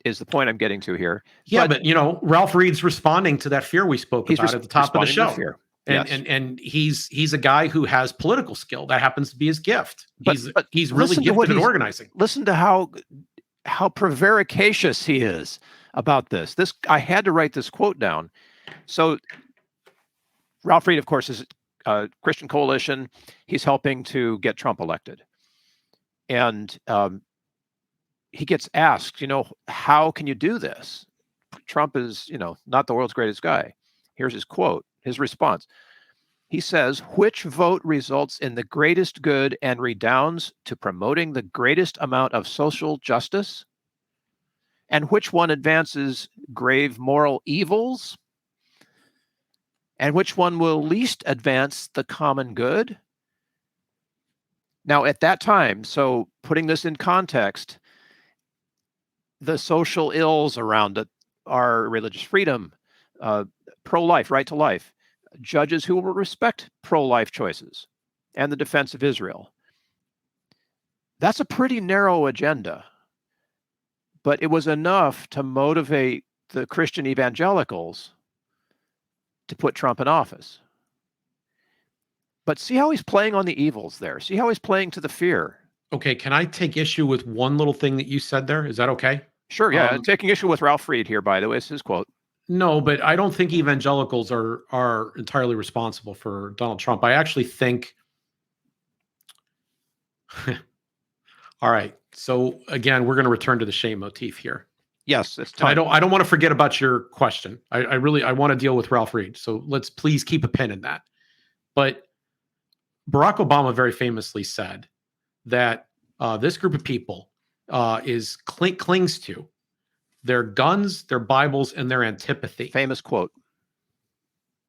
is the point I'm getting to here. Yeah, but Ralph Reed's responding to that fear we spoke about at the top of the show. Fear. And, yes. and he's a guy who has political skill. That happens to be his gift. But he's really gifted in organizing. Listen to how prevaricacious he is about this. I had to write this quote down. So Ralph Reed, of course, is a Christian Coalition. He's helping to get Trump elected. And he gets asked, how can you do this? Trump is, not the world's greatest guy. Here's his quote, his response. He says, which vote results in the greatest good and redounds to promoting the greatest amount of social justice? And which one advances grave moral evils? And which one will least advance the common good? Now, at that time, so putting this in context, the social ills around it are religious freedom, pro-life, right to life, judges who will respect pro-life choices, and the defense of Israel. That's a pretty narrow agenda, but it was enough to motivate the Christian evangelicals to put Trump in office. But see how he's playing on the evils there. See how he's playing to the fear. Okay, can I take issue with one little thing that you said there? Is that okay? Sure, yeah. Taking issue with Ralph Reed here, by the way, is his quote. No, but I don't think evangelicals are entirely responsible for Donald Trump. I actually think. All right. So again, we're going to return to the shame motif here. Yes, it's time. I don't want to forget about your question. I really want to deal with Ralph Reed. So let's please keep a pin in that. But Barack Obama very famously said that this group of people clings to their guns, their Bibles, and their antipathy. Famous quote.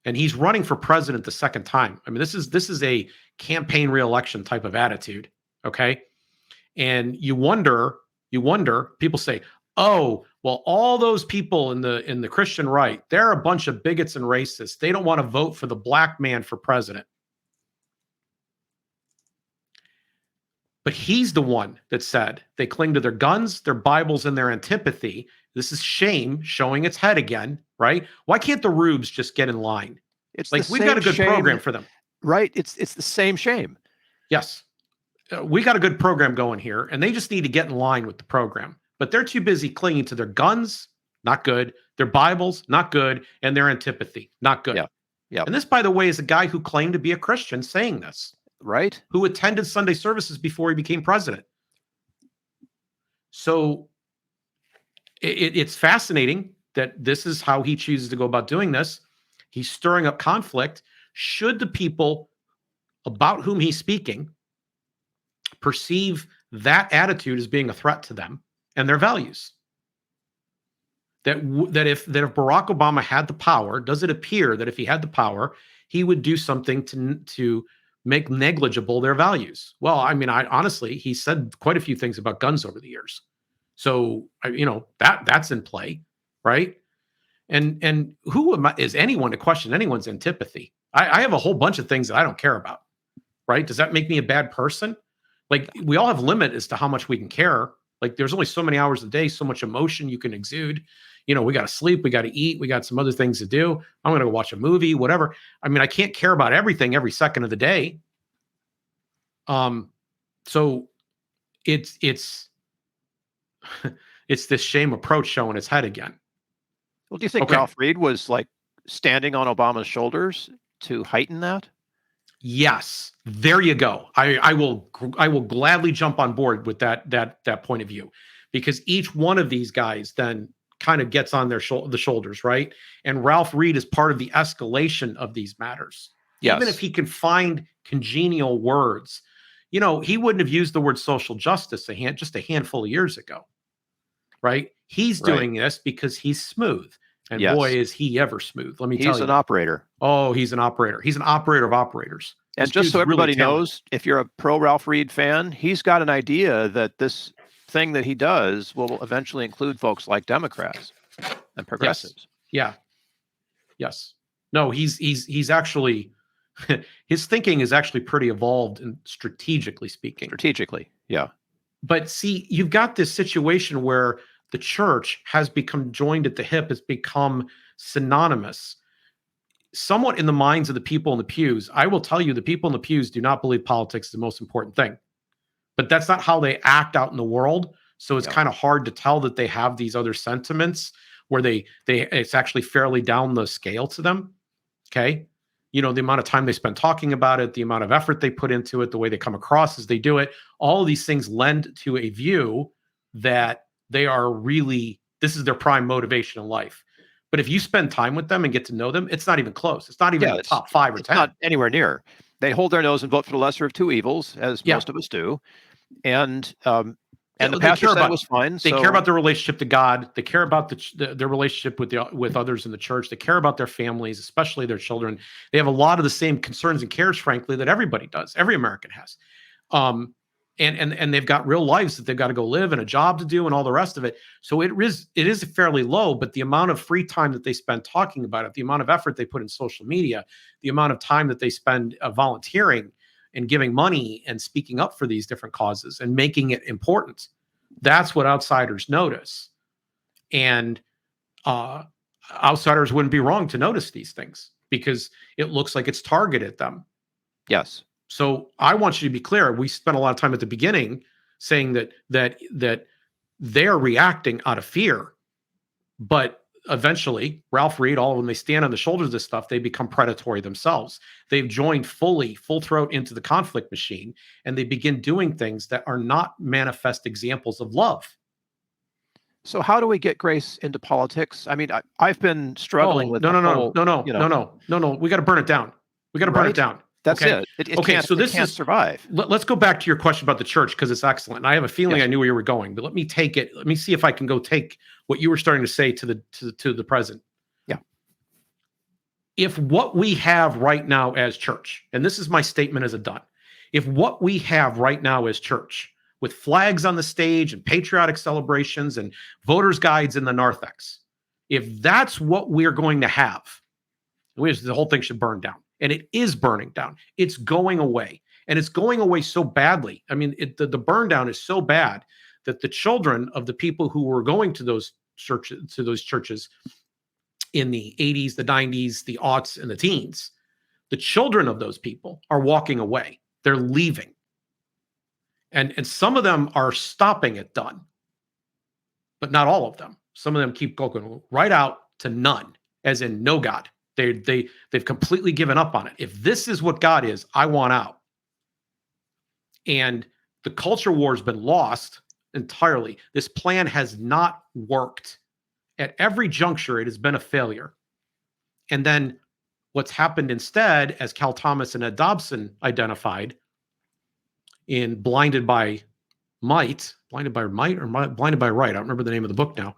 And he's running for president the second time. I mean, this is a campaign reelection type of attitude. Okay. And you wonder, people say, oh, well, all those people in the Christian right, they're a bunch of bigots and racists. They don't want to vote for the black man for president. But he's the one that said they cling to their guns, their Bibles, and their antipathy. This is shame showing its head again, right? Why can't the rubes just get in line? It's like we've got a good program for them. Right. It's the same shame. Yes. We got a good program going here, and they just need to get in line with the program. But they're too busy clinging to their guns, not good. Their Bibles, not good. And their antipathy, not good. Yeah. And this, by the way, is a guy who claimed to be a Christian saying this. Right. Who attended Sunday services before he became president. So it's fascinating that this is how he chooses to go about doing this. He's stirring up conflict. Should the people about whom he's speaking perceive that attitude as being a threat to them and their values? That if Barack Obama had the power, does it appear that if he had the power, he would do something to make negligible their values? Well, I mean, honestly, he said quite a few things about guns over the years. So, that's in play, right? And who is anyone to question anyone's antipathy? I have a whole bunch of things that I don't care about, right? Does that make me a bad person? Like, we all have limit as to how much we can care. Like, there's only so many hours a day, so much emotion you can exude. We got to sleep, we got to eat, we got some other things to do. I'm going to go watch a movie, whatever. I mean, I can't care about everything every second of the day. So it's it's this shame approach showing its head again. Well, do you think Ralph Reed was like standing on Obama's shoulders to heighten that? Yes, there you go. I will gladly jump on board with that point of view, because each one of these guys then kind of gets on the shoulders, right? And Ralph Reed is part of the escalation of these matters. Yes. Even if he can find congenial words, he wouldn't have used the word social justice just a handful of years ago, right? He's doing this because he's smooth. And boy, is he ever smooth. Let me tell you. He's an operator. Oh, he's an operator. He's an operator of operators. And just so everybody knows, if you're a pro Ralph Reed fan, he's got an idea that this thing that he does will eventually include folks like Democrats and progressives. Yes. Yeah. Yes. No, he's actually, his thinking is actually pretty evolved and strategically speaking. Strategically, yeah. But see, you've got this situation where the church has become joined at the hip, has become synonymous, somewhat in the minds of the people in the pews. I will tell you, the people in the pews do not believe politics is the most important thing, but that's not how they act out in the world. So it's kind of hard to tell that they have these other sentiments where it's actually fairly down the scale to them. Okay. the amount of time they spend talking about it, the amount of effort they put into it, the way they come across as they do it, all of these things lend to a view that they are really, this is their prime motivation in life. But if you spend time with them and get to know them, it's not even close. It's not even in the top 5 or 10. Not anywhere near. They hold their nose and vote for the lesser of two evils, as most of us do. And the pastor said it was fine. They care about their relationship to God. They care about their relationship with others in the church. They care about their families, especially their children. They have a lot of the same concerns and cares, frankly, that everybody does. Every American has. And they've got real lives that they've got to go live and a job to do and all the rest of it. So it is fairly low, but the amount of free time that they spend talking about it, the amount of effort they put in social media, the amount of time that they spend volunteering and giving money and speaking up for these different causes and making it important. That's what outsiders notice. And outsiders wouldn't be wrong to notice these things because it looks like it's targeted at them. Yes. So I want you to be clear. We spent a lot of time at the beginning saying that they are reacting out of fear, but eventually, Ralph Reed, all of them, they stand on the shoulders of this stuff. They become predatory themselves. They've joined full throat into the conflict machine, and they begin doing things that are not manifest examples of love. So how do we get grace into politics? I mean, I've been struggling with no. We got to burn it down. We got to burn it down. That's it. It can't survive. Let's go back to your question about the church because it's excellent. And I have a feeling I knew where you were going, but let me take it. Let me see if I can go take what you were starting to say to the present. Yeah. If what we have right now as church, and this is my statement as a done, if what we have right now as church, with flags on the stage and patriotic celebrations and voters' guides in the narthex, if that's what we're going to have, the whole thing should burn down. And it is burning down. It's going away. And it's going away so badly. I mean, the burn down is so bad that the children of the people who were going to those churches in the 80s, the 90s, the aughts, and the teens, the children of those people are walking away. They're leaving. And some of them are stopping at done, but not all of them. Some of them keep going right out to none, as in no God. They've completely given up on it. If this is what God is, I want out. And the culture war has been lost entirely. This plan has not worked. At every juncture, it has been a failure. And then what's happened instead, as Cal Thomas and Ed Dobson identified in Blinded by Right? I don't remember the name of the book now.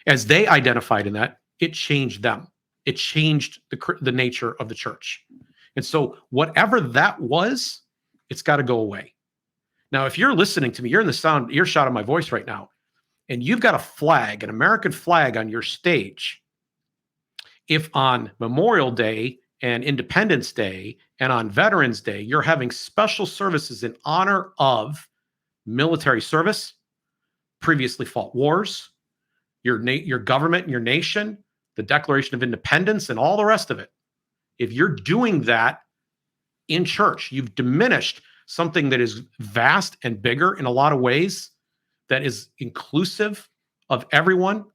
As they identified in that, it changed them. It changed the nature of the church. And so whatever that was, it's got to go away. Now, if you're listening to me, you're in the earshot of my voice right now, and you've got a flag, an American flag on your stage. If on Memorial Day and Independence Day and on Veterans Day, you're having special services in honor of military service, previously fought wars, your government and your nation, the Declaration of Independence, and all the rest of it. If you're doing that in church, you've diminished something that is vast and bigger in a lot of ways, that is inclusive of everyone.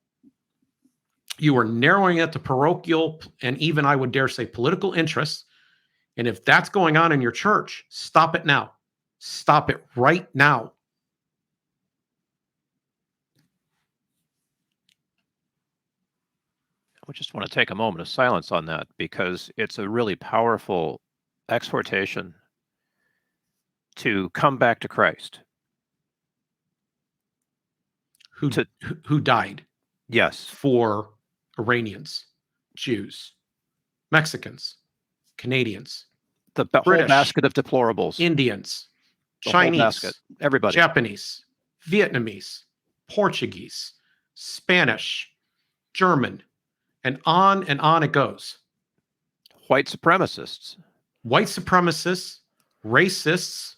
You are narrowing it to parochial and even, I would dare say, political interests. And if that's going on in your church, stop it now. Stop it right now. I just want to take a moment of silence on that because it's a really powerful exhortation to come back to Christ. Who died? Yes. For Iranians, Jews, Mexicans, Canadians, the whole basket of deplorables. Indians, Chinese, everybody, Japanese, Vietnamese, Portuguese, Spanish, German, and on it goes. White supremacists, racists,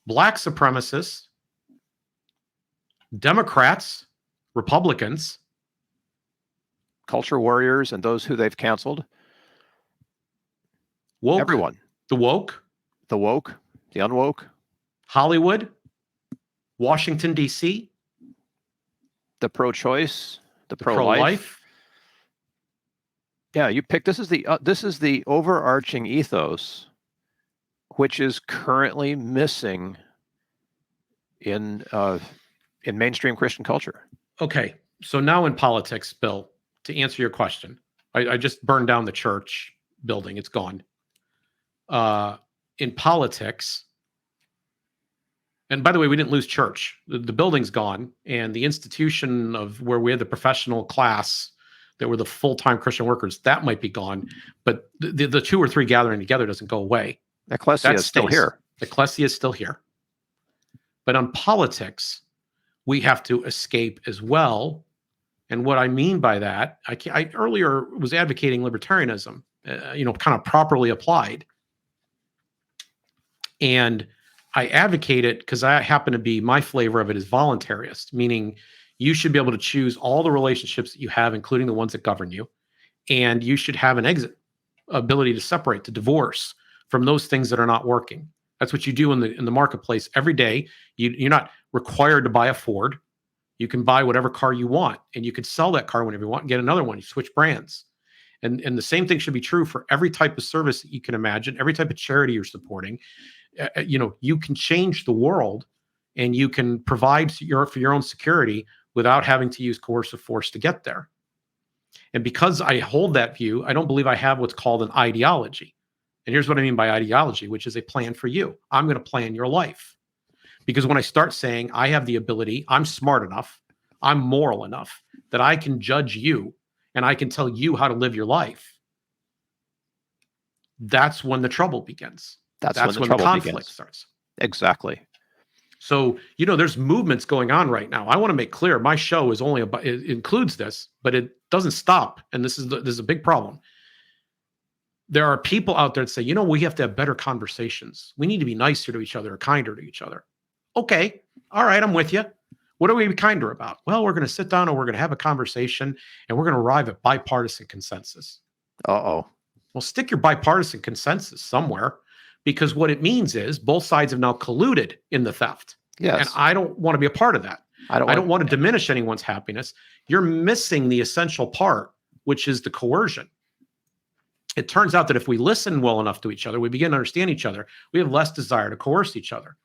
black supremacists, Democrats, Republicans, culture warriors, and those who they've canceled. Woke, everyone. The woke, the unwoke. Hollywood, Washington, D.C., the pro-choice, the pro-life, Yeah, you picked. This is the overarching ethos, which is currently missing in mainstream Christian culture. Okay, so now in politics, Bill, to answer your question, I just burned down the church building; it's gone. In politics, and by the way, we didn't lose church. The building's gone, and the institution of where we had the professional class that were the full-time Christian workers, that might be gone. But the two or three gathering together doesn't go away. Ekklesia is still here. Ekklesia is still here. But on politics, we have to escape as well. And what I mean by that, I earlier was advocating libertarianism, kind of properly applied. And I advocate it because I happen to be, my flavor of it is voluntarist, meaning you should be able to choose all the relationships that you have, including the ones that govern you. And you should have an exit ability to separate, to divorce from those things that are not working. That's what you do in the marketplace every day. You're not required to buy a Ford. You can buy whatever car you want, and you can sell that car whenever you want and get another one. You switch brands. And the same thing should be true for every type of service that you can imagine, every type of charity you're supporting. You can change the world, and you can provide for your own security without having to use coercive force to get there. And because I hold that view, I don't believe I have what's called an ideology. And here's what I mean by ideology, which is a plan for you. I'm going to plan your life. Because when I start saying I have the ability, I'm smart enough, I'm moral enough that I can judge you and I can tell you how to live your life, that's when the trouble begins. That's when the conflict starts. Exactly. So, there's movements going on right now. I want to make clear my show is only about, it includes this, but it doesn't stop. And this is a big problem. There are people out there that say, we have to have better conversations. We need to be nicer to each other or kinder to each other. Okay. All right. I'm with you. What are we kinder about? Well, we're going to sit down and we're going to have a conversation and we're going to arrive at bipartisan consensus. Uh-oh. Well, stick your bipartisan consensus somewhere, because what it means is both sides have now colluded in the theft. Yes. And I don't want to be a part of that. I don't want to diminish anyone's happiness. You're missing the essential part, which is the coercion. It turns out that if we listen well enough to each other, we begin to understand each other, we have less desire to coerce each other.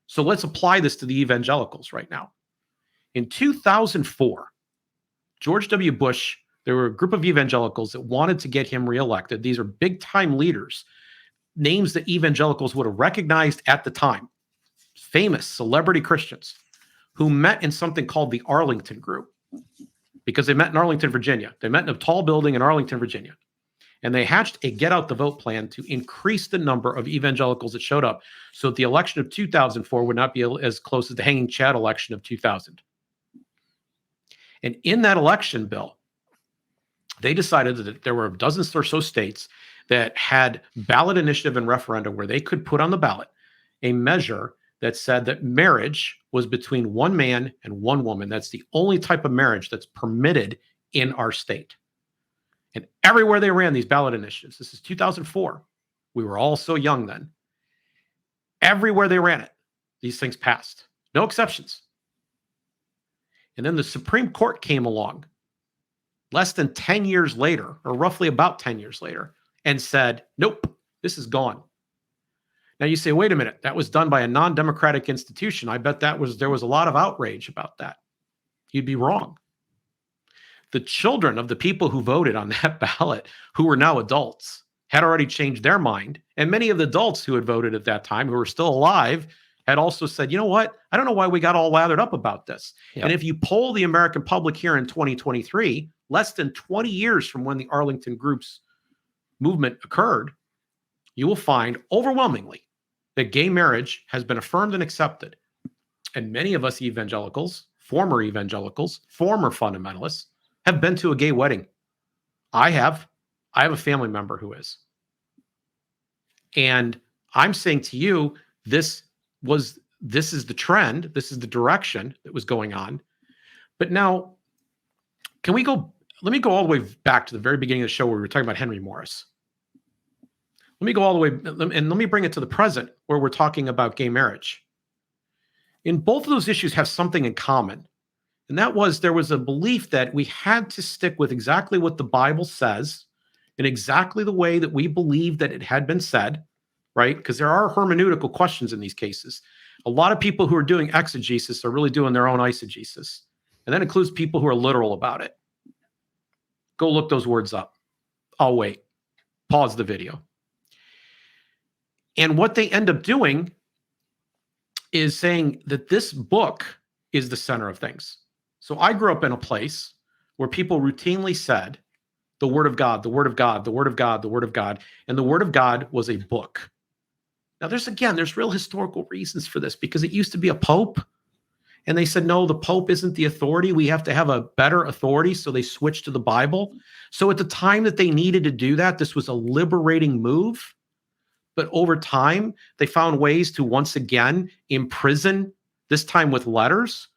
So let's apply this to the evangelicals right now. In 2004, George W. Bush, there were a group of evangelicals that wanted to get him reelected. These are big-time leaders, names that evangelicals would have recognized at the time, famous celebrity Christians who met in something called the Arlington Group, because they met in Arlington, Virginia. They met in a tall building in Arlington, Virginia. And they hatched a get out the vote plan to increase the number of evangelicals that showed up so that the election of 2004 would not be as close as the hanging Chad election of 2000. And in that election, Bill, they decided that there were dozens or so states that had ballot initiative and referenda where they could put on the ballot a measure that said that marriage was between one man and one woman. That's the only type of marriage that's permitted in our state. And everywhere they ran these ballot initiatives, this is 2004. We were all so young then. Everywhere they ran it, these things passed. No exceptions. And then the Supreme Court came along less than 10 years later, or roughly about 10 years later, and said, nope, this is gone. Now you say, wait a minute, that was done by a non-democratic institution. I bet there was a lot of outrage about that. You'd be wrong. The children of the people who voted on that ballot, who were now adults, had already changed their mind. And many of the adults who had voted at that time, who were still alive, had also said, you know what? I don't know why we got all lathered up about this. Yep. And if you poll the American public here in 2023, less than 20 years from when the Arlington Group's movement occurred, you will find overwhelmingly that gay marriage has been affirmed and accepted. And many of us evangelicals, former fundamentalists, have been to a gay wedding. I have a family member who is. And I'm saying to you, this is the trend, this is the direction that was going on. But now, let me go all the way back to the very beginning of the show where we were talking about Henry Morris. Let me go all the way, and let me bring it to the present where we're talking about gay marriage. In both of those issues have something in common. And that was, there was a belief that we had to stick with exactly what the Bible says in exactly the way that we believe that it had been said, right? Because there are hermeneutical questions in these cases. A lot of people who are doing exegesis are really doing their own eisegesis. And that includes people who are literal about it. Go look those words up. I'll wait. Pause the video. And what they end up doing is saying that this book is the center of things. So I grew up in a place where people routinely said, the Word of God, the Word of God, the Word of God, the Word of God. And the Word of God was a book. Now, there's real historical reasons for this, because it used to be a pope. And they said, no, the Pope isn't the authority. We have to have a better authority. So they switched to the Bible. So at the time that they needed to do that, this was a liberating move. But over time, they found ways to once again imprison, this time with letters.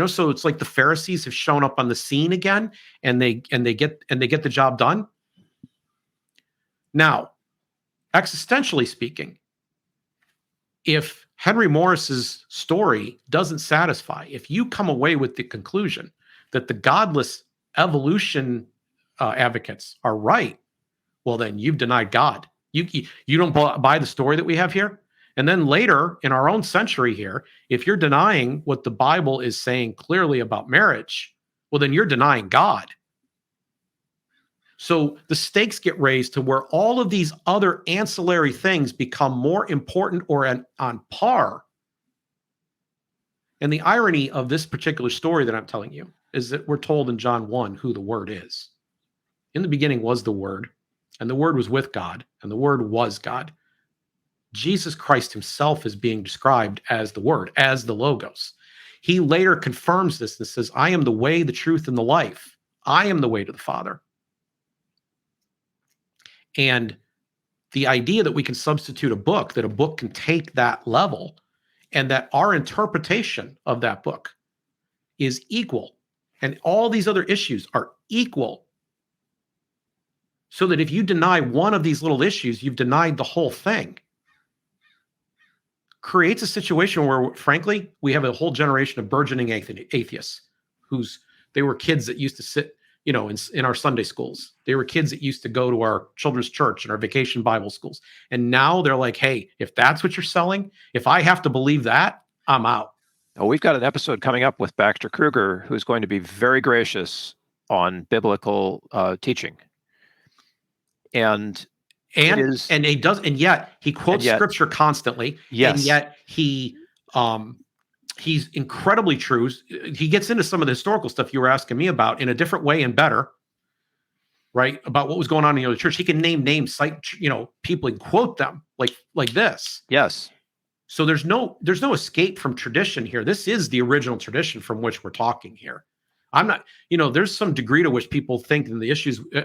So it's like the Pharisees have shown up on the scene again, and they get the job done. Now, existentially speaking, if Henry Morris's story doesn't satisfy, if you come away with the conclusion that the godless evolution advocates are right, well, then you've denied God. You don't buy the story that we have here. And then later in our own century here, if you're denying what the Bible is saying clearly about marriage, well, then you're denying God. So the stakes get raised to where all of these other ancillary things become more important or on par. And the irony of this particular story that I'm telling you is that we're told in John 1 who the Word is. In the beginning was the Word, and the Word was with God, and the Word was God. Jesus Christ himself is being described as the Word, as the Logos. He later confirms this and says, I am the way, the truth, and the life. I am the way to the Father. And the idea that we can substitute a book, that a book can take that level, and that our interpretation of that book is equal, and all these other issues are equal, so that if you deny one of these little issues, you've denied the whole thing, creates a situation where, frankly, we have a whole generation of burgeoning atheists they were kids that used to sit, in our Sunday schools. They were kids that used to go to our children's church and our vacation Bible schools. And now they're like, hey, if that's what you're selling, if I have to believe that, I'm out. Oh, we've got an episode coming up with Baxter Kruger, who's going to be very gracious on biblical teaching. And yet he quotes scripture constantly. Yes. And yet he's incredibly true. He gets into some of the historical stuff you were asking me about in a different way and better, right? About what was going on in the early church. He can name names, cite, people, and quote them like this. Yes. So there's no escape from tradition here. This is the original tradition from which we're talking here. I'm not, there's some degree to which people think in the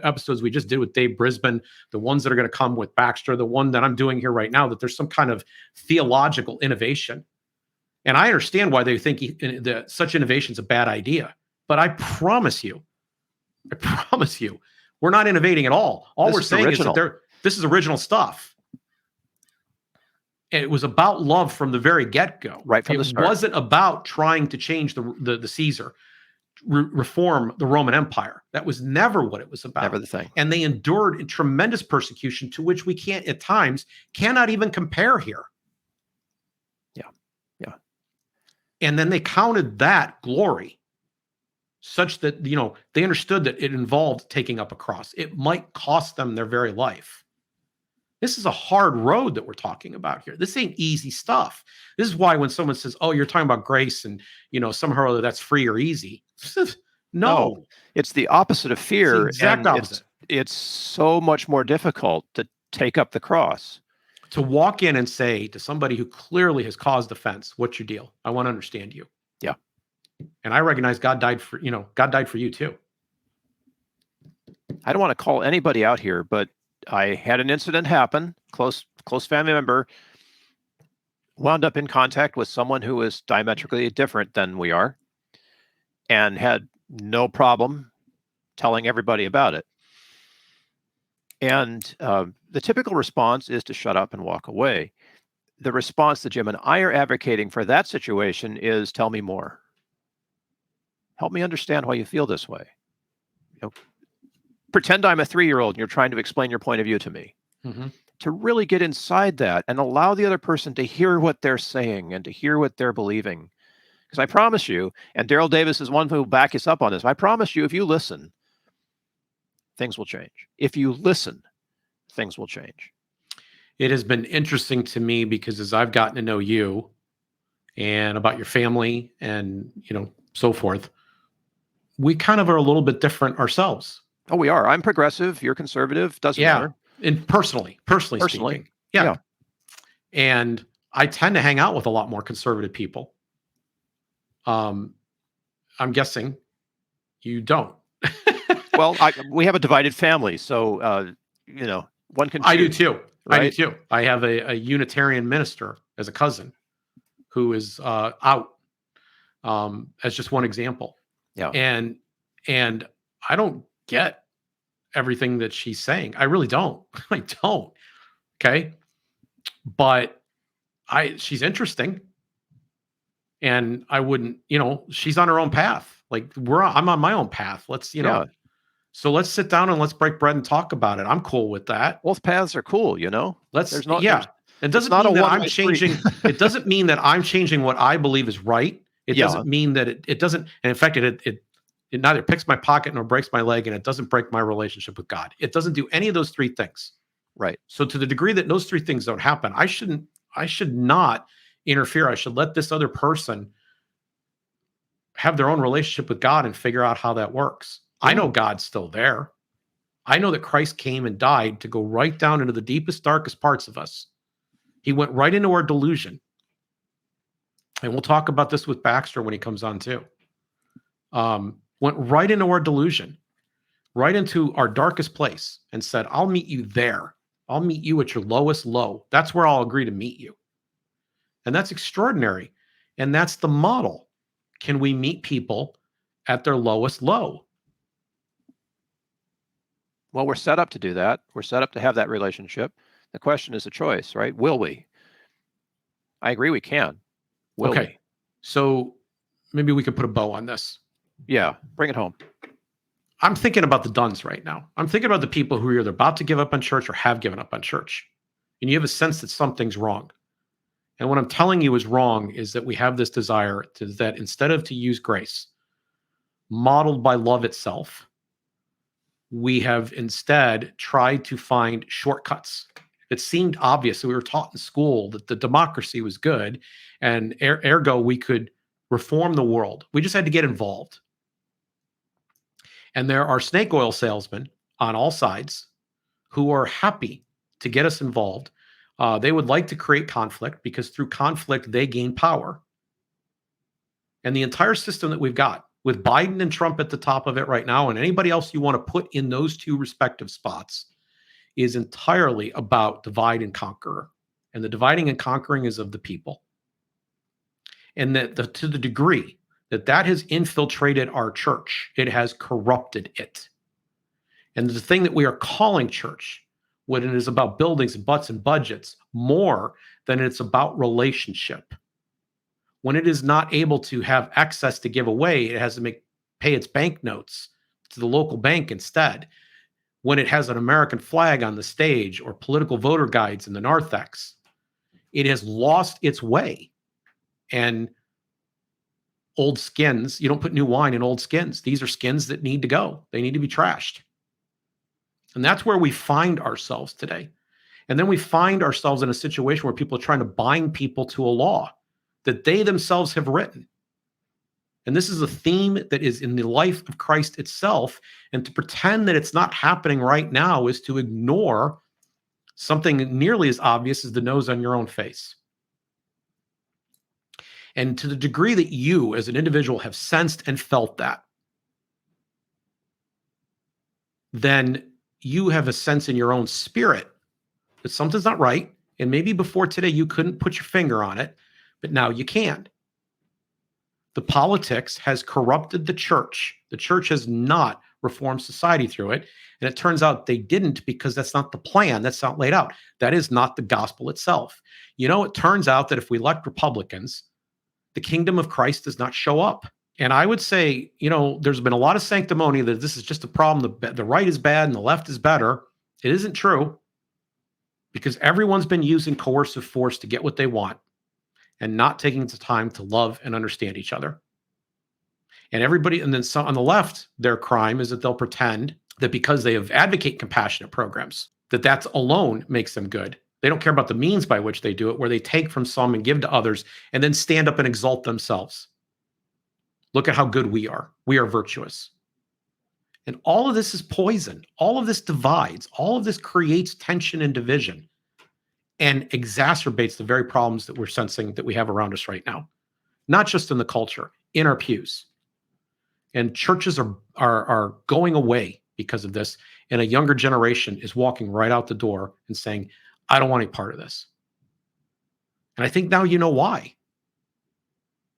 episodes we just did with Dave Brisbane, the ones that are going to come with Baxter, the one that I'm doing here right now, that there's some kind of theological innovation. And I understand why they think that such innovation is a bad idea. But I promise you, we're not innovating at all. All we're saying is that this is original stuff. And it was about love from the very get-go. Right from the start. It wasn't about trying to change the Caesar, reform the Roman Empire. That was never what it was about. Never the thing. And they endured tremendous persecution to which we cannot even compare here. Yeah. And then they counted that glory such that, they understood that it involved taking up a cross. It might cost them their very life. This is a hard road that we're talking about here. This ain't easy stuff. This is why when someone says, oh, you're talking about grace and, somehow or other that's free or easy. No, it's the opposite of fear. It's the exact opposite. It's so much more difficult to take up the cross. To walk in and say to somebody who clearly has caused offense, what's your deal? I want to understand you. Yeah. And I recognize God died for you too. I don't want to call anybody out here, but I had an incident happen. Close family member wound up in contact with someone who was diametrically different than we are and had no problem telling everybody about it. And the typical response is to shut up and walk away. The response that Jim and I are advocating for that situation is, tell me more. Help me understand why you feel this way. pretend I'm a 3-year-old and you're trying to explain your point of view to me. Mhm. To really get inside that and allow the other person to hear what they're saying and to hear what they're believing. Because I promise you, and Daryl Davis is one who will back us up on this, I promise you, if you listen, things will change. If you listen, things will change. It has been interesting to me because as I've gotten to know you and about your family and, so forth, we kind of are a little bit different ourselves. Oh, we are. I'm progressive. You're conservative. Doesn't matter. And personally speaking. Yeah. And I tend to hang out with a lot more conservative people. I'm guessing you don't. Well, we have a divided family, so one can choose. I do too. Right? I do too. I have a Unitarian minister as a cousin who is out. As just one example. Yeah. And I don't get everything that she's saying. I really don't. I don't. Okay. But she's interesting. And I wouldn't, she's on her own path. Like I'm on my own path. Let's, so let's sit down and let's break bread and talk about it. I'm cool with that. Both paths are cool, It doesn't not mean that a I'm changing. It doesn't mean that I'm changing what I believe is right. It doesn't mean that it doesn't. And in fact, it neither picks my pocket nor breaks my leg, and it doesn't break my relationship with God. It doesn't do any of those three things. Right. So to the degree that those three things don't happen, I should not interfere. I should let this other person have their own relationship with God and figure out how that works. I know God's still there. I know that Christ came and died to go right down into the deepest, darkest parts of us. He went right into our delusion. And we'll talk about this with Baxter when he comes on too. Went right into our delusion, right into our darkest place and said, I'll meet you there. I'll meet you at your lowest low. That's where I'll agree to meet you. And that's extraordinary. And that's the model. Can we meet people at their lowest low? Well, we're set up to do that. We're set up to have that relationship. The question is a choice, right? Will we? I agree we can. Will we? So maybe we could put a bow on this. Yeah, bring it home. I'm thinking about the duns right now. I'm thinking about the people who are either about to give up on church or have given up on church. And you have a sense that something's wrong. And what I'm telling you is wrong is that we have this desire that instead of to use grace, modeled by love itself, we have instead tried to find shortcuts. It seemed obvious that we were taught in school that the democracy was good, and ergo we could reform the world. We just had to get involved. And there are snake oil salesmen on all sides who are happy to get us involved. They would like to create conflict because through conflict, they gain power. And the entire system that we've got with Biden and Trump at the top of it right now, and anybody else you want to put in those two respective spots, is entirely about divide and conquer. And the dividing and conquering is of the people. And that to the degree that has infiltrated our church, it has corrupted it. And the thing that we are calling church, when it is about buildings and butts and budgets, more than it's about relationship. When it is not able to have excess to give away, it has to pay its banknotes to the local bank instead. When it has an American flag on the stage or political voter guides in the narthex, it has lost its way. And old skins, you don't put new wine in old skins. These are skins that need to go. They need to be trashed. And that's where we find ourselves today. And then we find ourselves in a situation where people are trying to bind people to a law that they themselves have written. And this is a theme that is in the life of Christ itself. And to pretend that it's not happening right now is to ignore something nearly as obvious as the nose on your own face. And to the degree that you as an individual have sensed and felt that, then you have a sense in your own spirit that something's not right. And maybe before today, you couldn't put your finger on it, but now you can. The politics has corrupted the church. The church has not reformed society through it. And it turns out they didn't because that's not the plan. That's not laid out. That is not the gospel itself. It turns out that if we elect Republicans, the kingdom of Christ does not show up. And I would say, there's been a lot of sanctimony that this is just a problem. The right is bad and the left is better. It isn't true, because everyone's been using coercive force to get what they want and not taking the time to love and understand each other. And then some on the left, their crime is that they'll pretend that because they advocate compassionate programs, that alone makes them good. They don't care about the means by which they do it, where they take from some and give to others and then stand up and exalt themselves. Look at how good we are. We are virtuous. And all of this is poison. All of this divides. All of this creates tension and division and exacerbates the very problems that we're sensing that we have around us right now, not just in the culture, in our pews. And churches are going away because of this. And a younger generation is walking right out the door and saying, I don't want any part of this. And I think now you know why,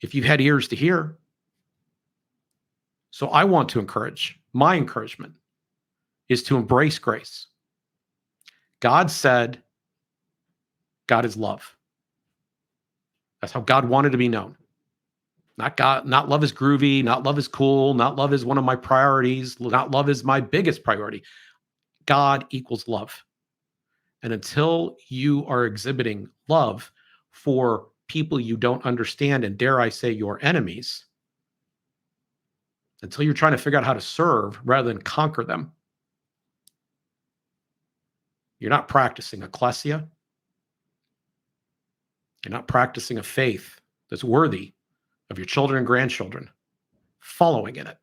if you've had ears to hear. So I want to my encouragement is to embrace grace. God said, God is love. That's how God wanted to be known. Not love is groovy, not love is cool, not love is one of my priorities, not love is my biggest priority. God equals love. And until you are exhibiting love for people you don't understand, and dare I say your enemies, until you're trying to figure out how to serve rather than conquer them, you're not practicing ekklesia. You're not practicing a faith that's worthy of your children and grandchildren following in it.